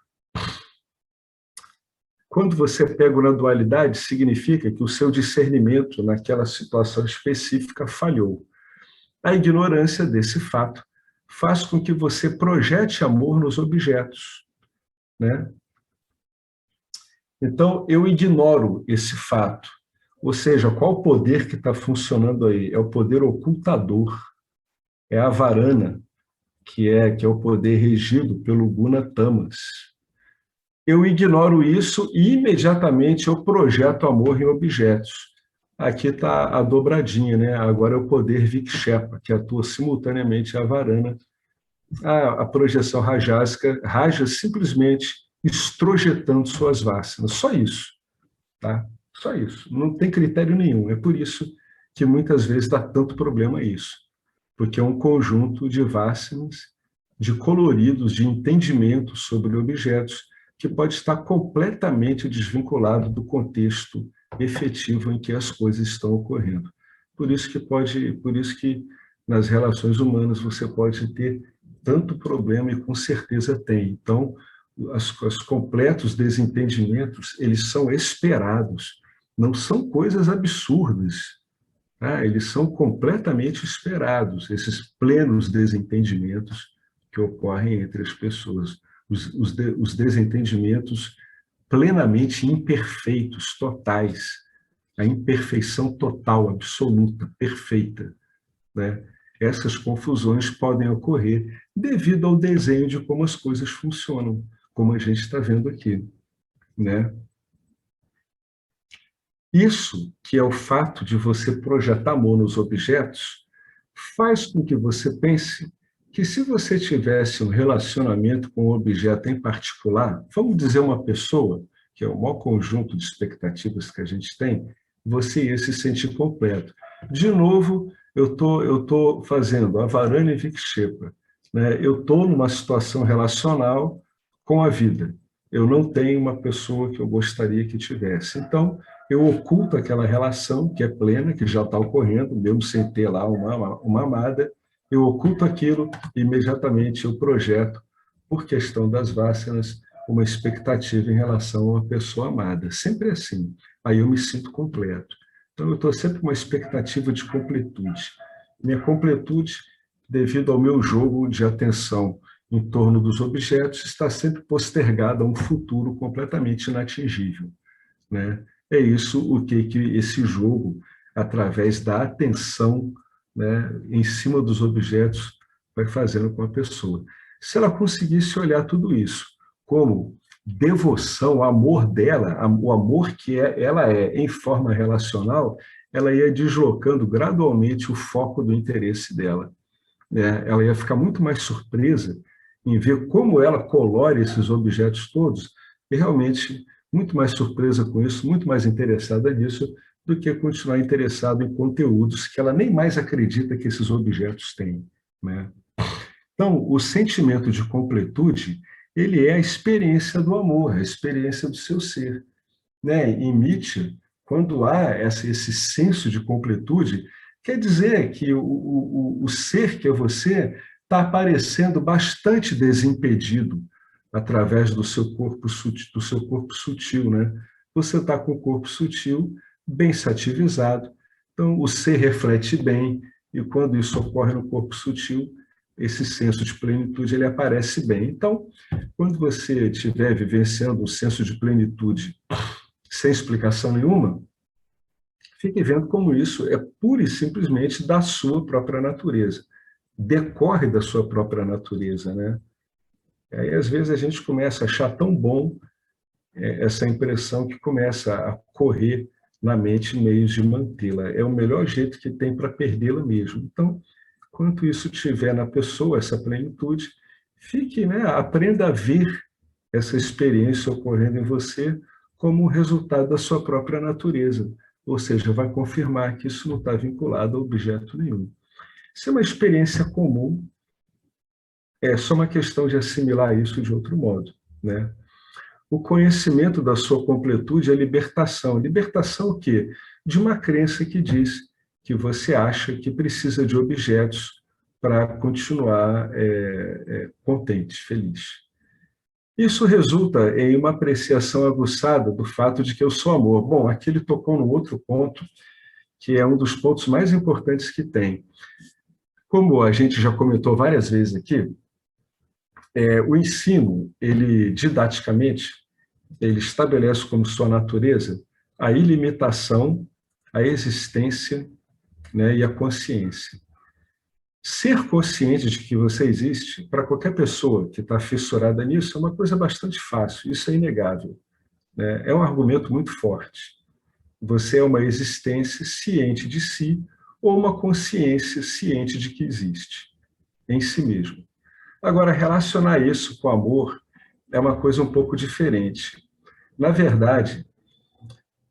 Quando você é pego na dualidade, significa que o seu discernimento naquela situação específica falhou. A ignorância desse fato faz com que você projete amor nos objetos, né? Então, eu ignoro esse fato. Ou seja, qual o poder que está funcionando aí? É o poder ocultador, é a varana, que é o poder regido pelo Guna Tamas. Eu ignoro isso e imediatamente eu projeto amor em objetos. Aqui está a dobradinha, né? Agora é o poder Vikshepa, que atua simultaneamente a varana. A projeção rajásica, raja simplesmente extrojetando suas vasanas. Só isso, tá? Só isso. Não tem critério nenhum. É por isso que muitas vezes dá tanto problema isso. Porque é um conjunto de vasanas, de coloridos, de entendimentos sobre objetos, que pode estar completamente desvinculado do contexto efetivo em que as coisas estão ocorrendo. Por isso que nas relações humanas você pode ter tanto problema e com certeza tem. Então, os completos desentendimentos, eles são esperados, não são coisas absurdas, tá? Eles são completamente esperados, esses plenos desentendimentos que ocorrem entre as pessoas, os desentendimentos plenamente imperfeitos, totais, a imperfeição total, absoluta, perfeita, né? Essas confusões podem ocorrer devido ao desenho de como as coisas funcionam, como a gente está vendo aqui, né? Isso, que é o fato de você projetar amor nos objetos, faz com que você pense que se você tivesse um relacionamento com um objeto em particular, vamos dizer uma pessoa, que é o maior conjunto de expectativas que a gente tem, você ia se sentir completo. De novo, eu tô fazendo a Varana e Vikshepa, né? Eu estou numa situação relacional com a vida. Eu não tenho uma pessoa que eu gostaria que tivesse. Então, eu oculto aquela relação que é plena, que já está ocorrendo, mesmo sem ter lá uma amada, eu oculto aquilo e imediatamente eu projeto, por questão das vássanas, uma expectativa em relação a uma pessoa amada. Sempre assim. Aí eu me sinto completo. Então, eu estou sempre com uma expectativa de completude. Minha completude, devido ao meu jogo de atenção em torno dos objetos, está sempre postergada a um futuro completamente inatingível, né? É isso o que esse jogo, através da atenção, né, em cima dos objetos, vai fazendo com a pessoa. Se ela conseguisse olhar tudo isso como devoção, o amor dela, o amor que ela é em forma relacional, ela ia deslocando gradualmente o foco do interesse dela, né? Ela ia ficar muito mais surpresa em ver como ela colore esses objetos todos, e realmente muito mais surpresa com isso, muito mais interessada nisso, do que continuar interessado em conteúdos que ela nem mais acredita que esses objetos têm, né? Então, o sentimento de completude, ele é a experiência do amor, a experiência do seu ser, né? Em Nietzsche, quando há esse senso de completude, quer dizer que o ser que é você está aparecendo bastante desimpedido através do seu corpo sutil, né? Você está com o corpo sutil bem sativizado, então o ser reflete bem, e quando isso ocorre no corpo sutil, esse senso de plenitude ele aparece bem. Então, quando você estiver vivenciando um senso de plenitude sem explicação nenhuma, fique vendo como isso é pura e simplesmente da sua própria natureza, decorre da sua própria natureza, né? E aí, às vezes, a gente começa a achar tão bom essa impressão que começa a correr na mente meios de mantê-la. É o melhor jeito que tem para perdê-la mesmo. Então, quanto isso tiver na pessoa, essa plenitude, fique, né, aprenda a ver essa experiência ocorrendo em você como um resultado da sua própria natureza. Ou seja, vai confirmar que isso não está vinculado a objeto nenhum. Se é uma experiência comum, é só uma questão de assimilar isso de outro modo, né? O conhecimento da sua completude é libertação. Libertação o quê? De uma crença que diz que você acha que precisa de objetos para continuar contente, feliz. Isso resulta em uma apreciação aguçada do fato de que eu sou amor. Bom, aqui ele tocou no outro ponto, que é um dos pontos mais importantes que tem. Como a gente já comentou várias vezes aqui, o ensino, ele didaticamente, ele estabelece como sua natureza a ilimitação, a existência, né, e a consciência. Ser consciente de que você existe, para qualquer pessoa que está fissurada nisso, é uma coisa bastante fácil, isso é inegável, né? É um argumento muito forte. Você é uma existência ciente de si ou uma consciência ciente de que existe em si mesmo. Agora, relacionar isso com amor é uma coisa um pouco diferente. Na verdade,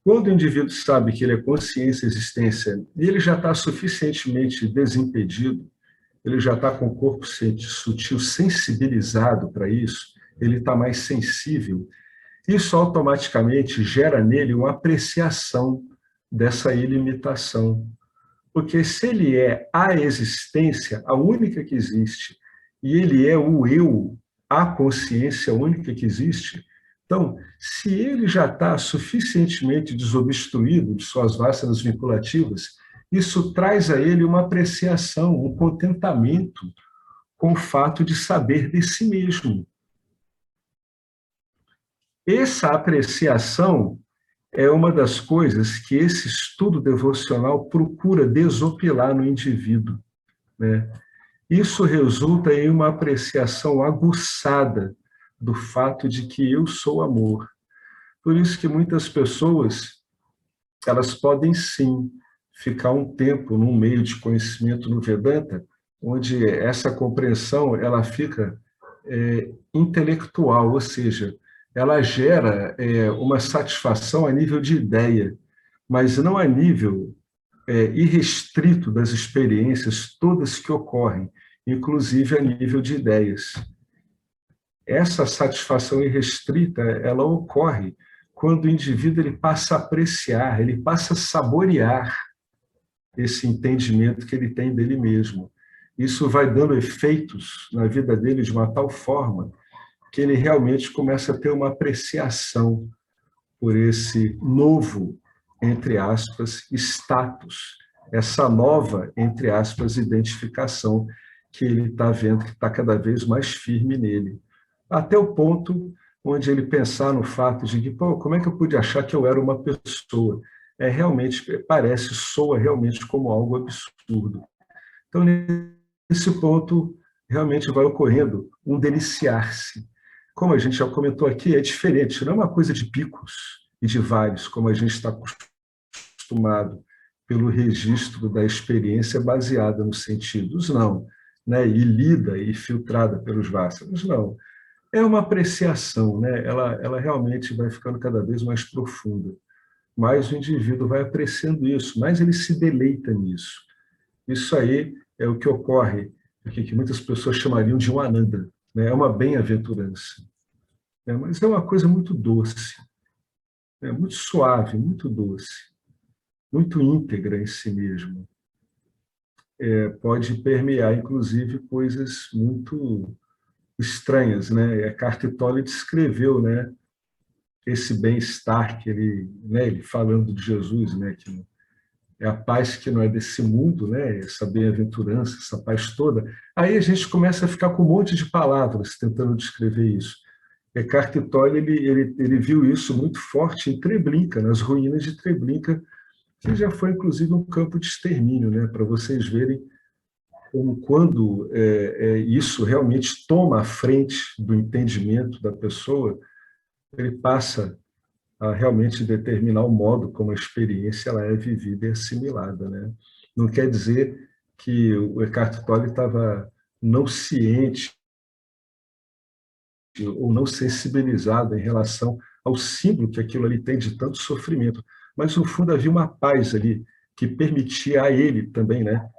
quando o indivíduo sabe que ele é consciência e existência e ele já está suficientemente desimpedido, ele já está com o corpo sutil sensibilizado para isso, ele está mais sensível, isso automaticamente gera nele uma apreciação dessa ilimitação. Porque se ele é a existência, a única que existe, e ele é o eu, a consciência única que existe, então, se ele já está suficientemente desobstruído de suas vássanas vinculativas, isso traz a ele uma apreciação, um contentamento com o fato de saber de si mesmo. Essa apreciação é uma das coisas que esse estudo devocional procura desopilar no indivíduo, né? Isso resulta em uma apreciação aguçada do fato de que eu sou amor. Por isso que muitas pessoas, elas podem sim ficar um tempo num meio de conhecimento no Vedanta, onde essa compreensão ela fica intelectual, ou seja, ela gera uma satisfação a nível de ideia, mas não a nível irrestrito das experiências todas que ocorrem, inclusive a nível de ideias. Essa satisfação irrestrita, ela ocorre quando o indivíduo ele passa a apreciar, ele passa a saborear esse entendimento que ele tem dele mesmo. isso vai dando efeitos na vida dele de uma tal forma que ele realmente começa a ter uma apreciação por esse novo, entre aspas, status, essa nova, entre aspas, identificação que ele está vendo que está cada vez mais firme nele. Até o ponto onde ele pensar no fato de que, pô, como é que eu pude achar que eu era uma pessoa? Realmente, parece, soa realmente como algo absurdo. Então, nesse ponto, realmente vai ocorrendo um deliciar-se. Como a gente já comentou aqui, é diferente, não é uma coisa de picos e de vales, como a gente está acostumado pelo registro da experiência baseada nos sentidos, não, né? E lida e filtrada pelos vássalos, não. É uma apreciação, né? Ela realmente vai ficando cada vez mais profunda. Mais o indivíduo vai apreciando isso, mais ele se deleita nisso. Isso aí é o que ocorre, o que muitas pessoas chamariam de um ananda, né? É uma bem-aventurança. Mas é uma coisa muito doce, muito suave, muito doce, muito íntegra em si mesmo. Pode permear, inclusive, coisas muito estranhas, né? Eckhart Tolle descreveu, né, esse bem-estar que ele falando de Jesus, né, que é a paz que não é desse mundo, né, essa bem-aventurança, essa paz toda. Aí a gente começa a ficar com um monte de palavras tentando descrever isso. Eckhart Tolle ele viu isso muito forte em Treblinka, nas ruínas de Treblinka, que já foi inclusive um campo de extermínio, né, para vocês verem como quando isso realmente toma a frente do entendimento da pessoa, ele passa a realmente determinar o modo como a experiência ela é vivida e assimilada, né? Não quer dizer que o Eckhart Tolle estava não ciente ou não sensibilizado em relação ao símbolo que aquilo ali tem de tanto sofrimento, mas no fundo havia uma paz ali que permitia a ele também, né,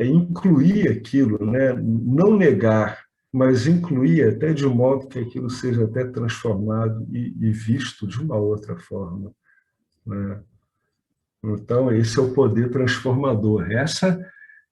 incluir aquilo, né, não negar, mas incluir até de um modo que aquilo seja até transformado e visto de uma outra forma, né? Então esse é o poder transformador.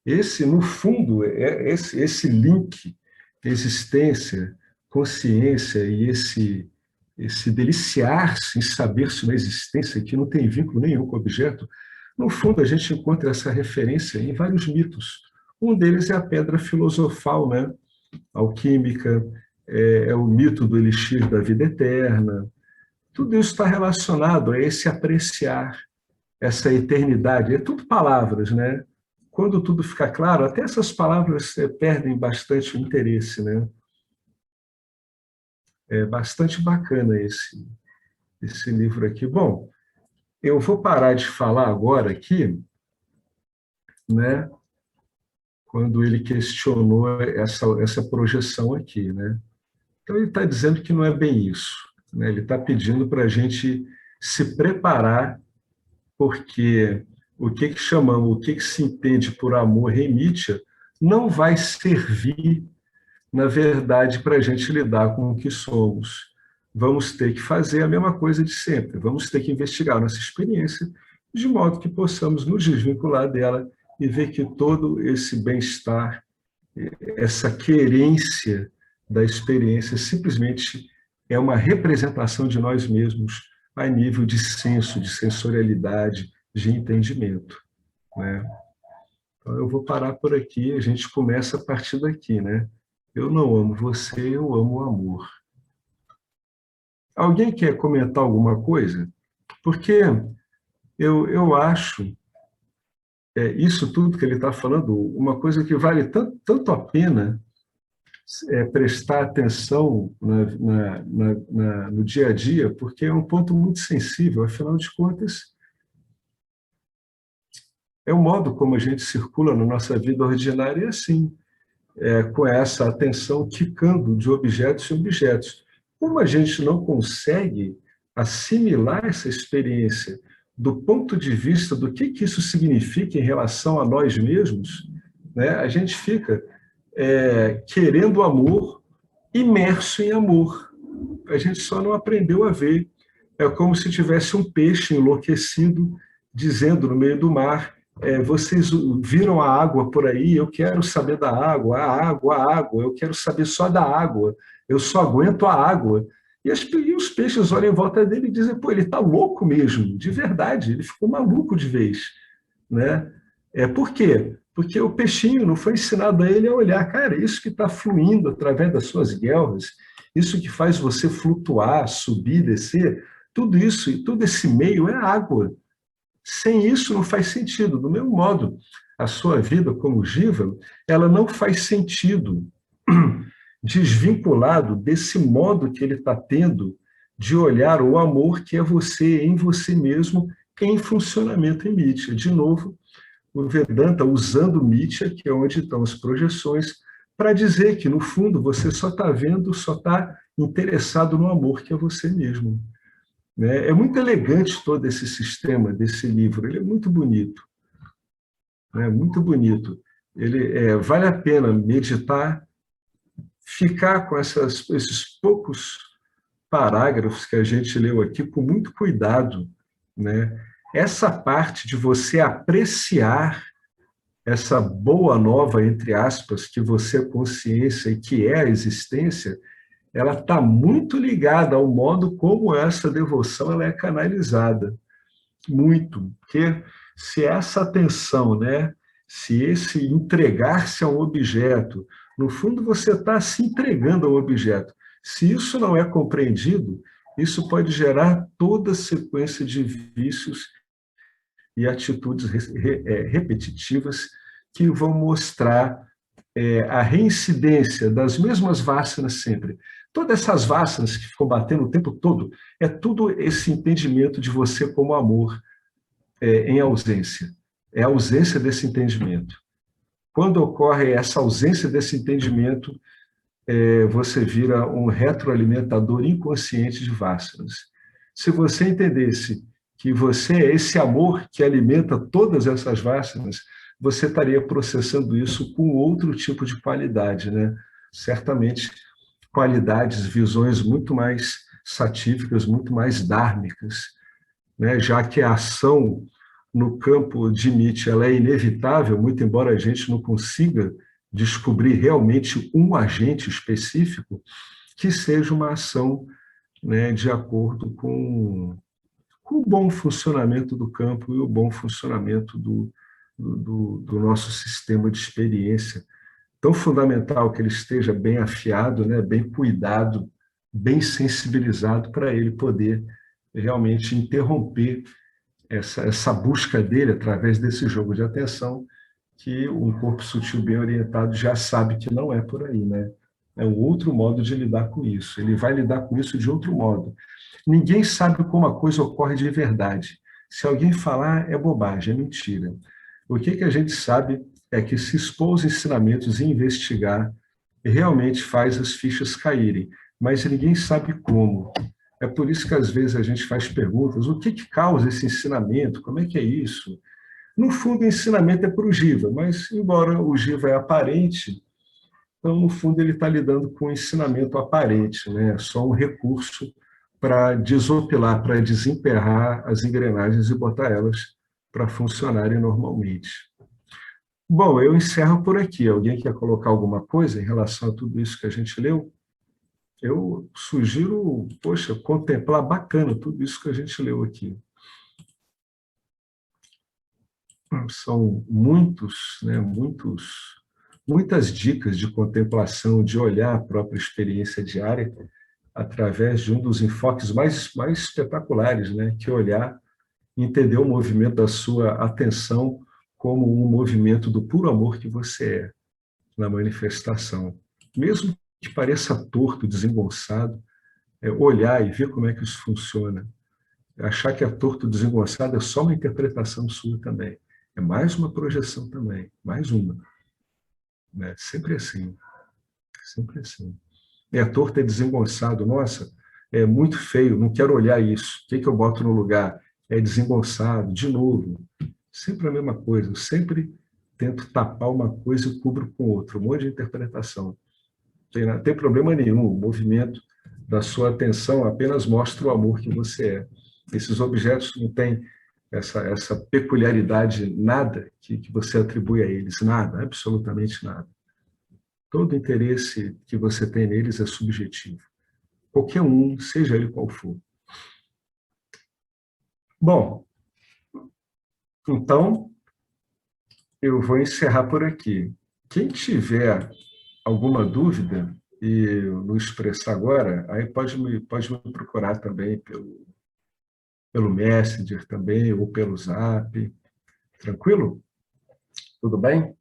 Esse no fundo esse link existência, consciência e esse deliciar-se em saber-se uma existência que não tem vínculo nenhum com o objeto, no fundo a gente encontra essa referência em vários mitos. Um deles é a pedra filosofal, né? Alquímica, é o mito do elixir da vida eterna. Tudo isso está relacionado a esse apreciar, essa eternidade. É tudo palavras, né? Quando tudo fica claro, até essas palavras perdem bastante o interesse, né? É bastante bacana esse livro aqui. Bom, eu vou parar de falar agora aqui, né? Quando ele questionou essa projeção aqui, né? Então ele está dizendo que não é bem isso, né? Ele está pedindo para a gente se preparar, porque o que se entende por amor remítia não vai servir, na verdade, para a gente lidar com o que somos. Vamos ter que fazer a mesma coisa de sempre, vamos ter que investigar nossa experiência, de modo que possamos nos desvincular dela e ver que todo esse bem-estar, essa querência da experiência, simplesmente é uma representação de nós mesmos a nível de senso, de sensorialidade, de entendimento, né? Então eu vou parar por aqui, a gente começa a partir daqui, né? Eu não amo você, eu amo o amor. Alguém quer comentar alguma coisa? Porque eu acho isso tudo que ele está falando, uma coisa que vale tanto a pena prestar atenção no dia a dia, porque é um ponto muito sensível, afinal de contas, é o modo como a gente circula na nossa vida ordinária, assim, com essa atenção ticando de objetos em objetos. Como a gente não consegue assimilar essa experiência do ponto de vista do que isso significa em relação a nós mesmos, né, a gente fica querendo amor, imerso em amor. A gente só não aprendeu a ver. É como se tivesse um peixe enlouquecido dizendo no meio do mar vocês viram a água por aí, eu quero saber da água, a água, eu quero saber só da água, eu só aguento a água. E os peixes olham em volta dele e dizem, pô, ele está louco mesmo, de verdade, ele ficou maluco de vez. Né? Por quê? Porque o peixinho não foi ensinado a ele a olhar, cara, isso que está fluindo através das suas guelras, isso que faz você flutuar, subir, descer, tudo isso e todo esse meio é água. Sem isso não faz sentido. Do mesmo modo, a sua vida como Jiva, ela não faz sentido desvinculado desse modo que ele está tendo de olhar o amor que é você em você mesmo em funcionamento em Mitya. De novo, o Vedanta usando Mitya, que é onde estão as projeções, para dizer que, no fundo, você só está vendo, só está interessado no amor que é você mesmo. Né? É muito elegante todo esse sistema desse livro, ele é muito bonito. Né? Muito bonito. Vale a pena meditar, ficar com esses poucos parágrafos que a gente leu aqui com muito cuidado. Né? Essa parte de você apreciar essa boa nova, entre aspas, que você é consciência e que é a existência, ela está muito ligada ao modo como essa devoção ela é canalizada. Muito. Porque se essa atenção, né, se esse entregar-se a um objeto, no fundo você está se entregando ao objeto. Se isso não é compreendido, isso pode gerar toda a sequência de vícios e atitudes repetitivas que vão mostrar a reincidência das mesmas vássanas sempre. Todas essas vássanas que ficam batendo o tempo todo, é tudo esse entendimento de você como amor em ausência. É a ausência desse entendimento. Quando ocorre essa ausência desse entendimento, você vira um retroalimentador inconsciente de vássanas. Se você entendesse que você é esse amor que alimenta todas essas vássanas, você estaria processando isso com outro tipo de qualidade, né? Certamente qualidades, visões muito mais satíficas, muito mais dármicas, né? Já que a ação no campo de Nietzsche ela é inevitável, muito embora a gente não consiga descobrir realmente um agente específico, que seja uma ação, né, de acordo com o bom funcionamento do campo e o bom funcionamento do nosso sistema de experiência. Tão fundamental que ele esteja bem afiado, né, bem cuidado, bem sensibilizado para ele poder realmente interromper essa busca dele através desse jogo de atenção que um corpo sutil bem orientado já sabe que não é por aí, né? É um outro modo de lidar com isso. Ele vai lidar com isso de outro modo. Ninguém sabe como a coisa ocorre de verdade. Se alguém falar, é bobagem, é mentira. O que a gente sabe é que se expor aos ensinamentos e investigar realmente faz as fichas caírem, mas ninguém sabe como. É por isso que às vezes a gente faz perguntas, o que causa esse ensinamento? Como é que é isso? No fundo, o ensinamento é para o Jiva, mas embora o Jiva é aparente, então, no fundo, ele está lidando com o ensinamento aparente, né? É só um recurso para desopilar, para desemperrar as engrenagens e botar elas para funcionarem normalmente. Bom, eu encerro por aqui. Alguém quer colocar alguma coisa em relação a tudo isso que a gente leu? Eu sugiro, poxa, contemplar bacana tudo isso que a gente leu aqui. São né, muitas dicas de contemplação, de olhar a própria experiência diária através de um dos enfoques mais espetaculares, né, que é olhar e entender o movimento da sua atenção como um movimento do puro amor que você é na manifestação. Mesmo que pareça torto, desengonçado, olhar e ver como é que isso funciona. Achar que é torto, desengonçado é só uma interpretação sua também. É mais uma projeção também, mais uma. Né? Sempre assim, sempre assim. É torto, é desengonçado, nossa, é muito feio, não quero olhar isso. O que eu boto no lugar? É desengonçado, de novo. Sempre a mesma coisa, eu sempre tento tapar uma coisa e cubro com outra, um monte de interpretação. Não tem problema nenhum, o movimento da sua atenção apenas mostra o amor que você é. Esses objetos não têm essa peculiaridade, nada que você atribui a eles, nada, absolutamente nada. Todo interesse que você tem neles é subjetivo. Qualquer um, seja ele qual for. Bom, então, eu vou encerrar por aqui. Quem tiver alguma dúvida e não expressar agora, aí pode me procurar também pelo Messenger também, ou pelo Zap. Tranquilo? Tudo bem?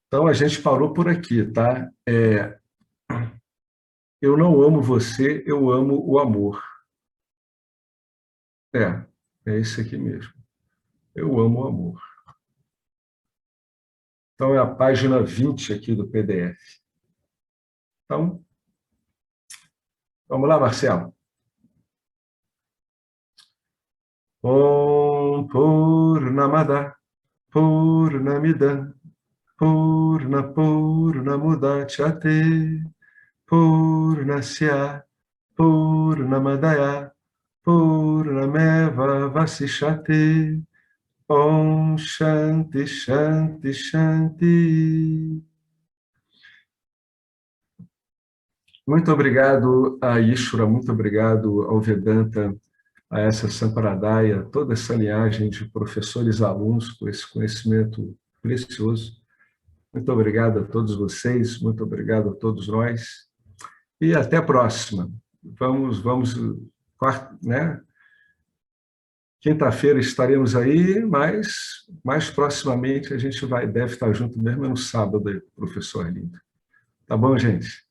Então, a gente parou por aqui, tá? Eu não amo você, eu amo o amor. É esse aqui mesmo. Eu amo o amor. Então, é a página 20 aqui do PDF. Então, vamos lá, Marcelo. Om Purnamada Purnamida Purnamudachyate Purnasya Purnamadaya Purnameva Vasishyate Om Shanti Shanti Shanti. Muito obrigado a Ishvara, muito obrigado ao Vedanta, a essa Sampradaya, toda essa linhagem de professores e alunos com esse conhecimento precioso. Muito obrigado a todos vocês, muito obrigado a todos nós. E até a próxima. Vamos, né? Quinta-feira estaremos aí, mas mais proximamente a gente deve estar junto mesmo no sábado, professor Lindo. Tá bom, gente?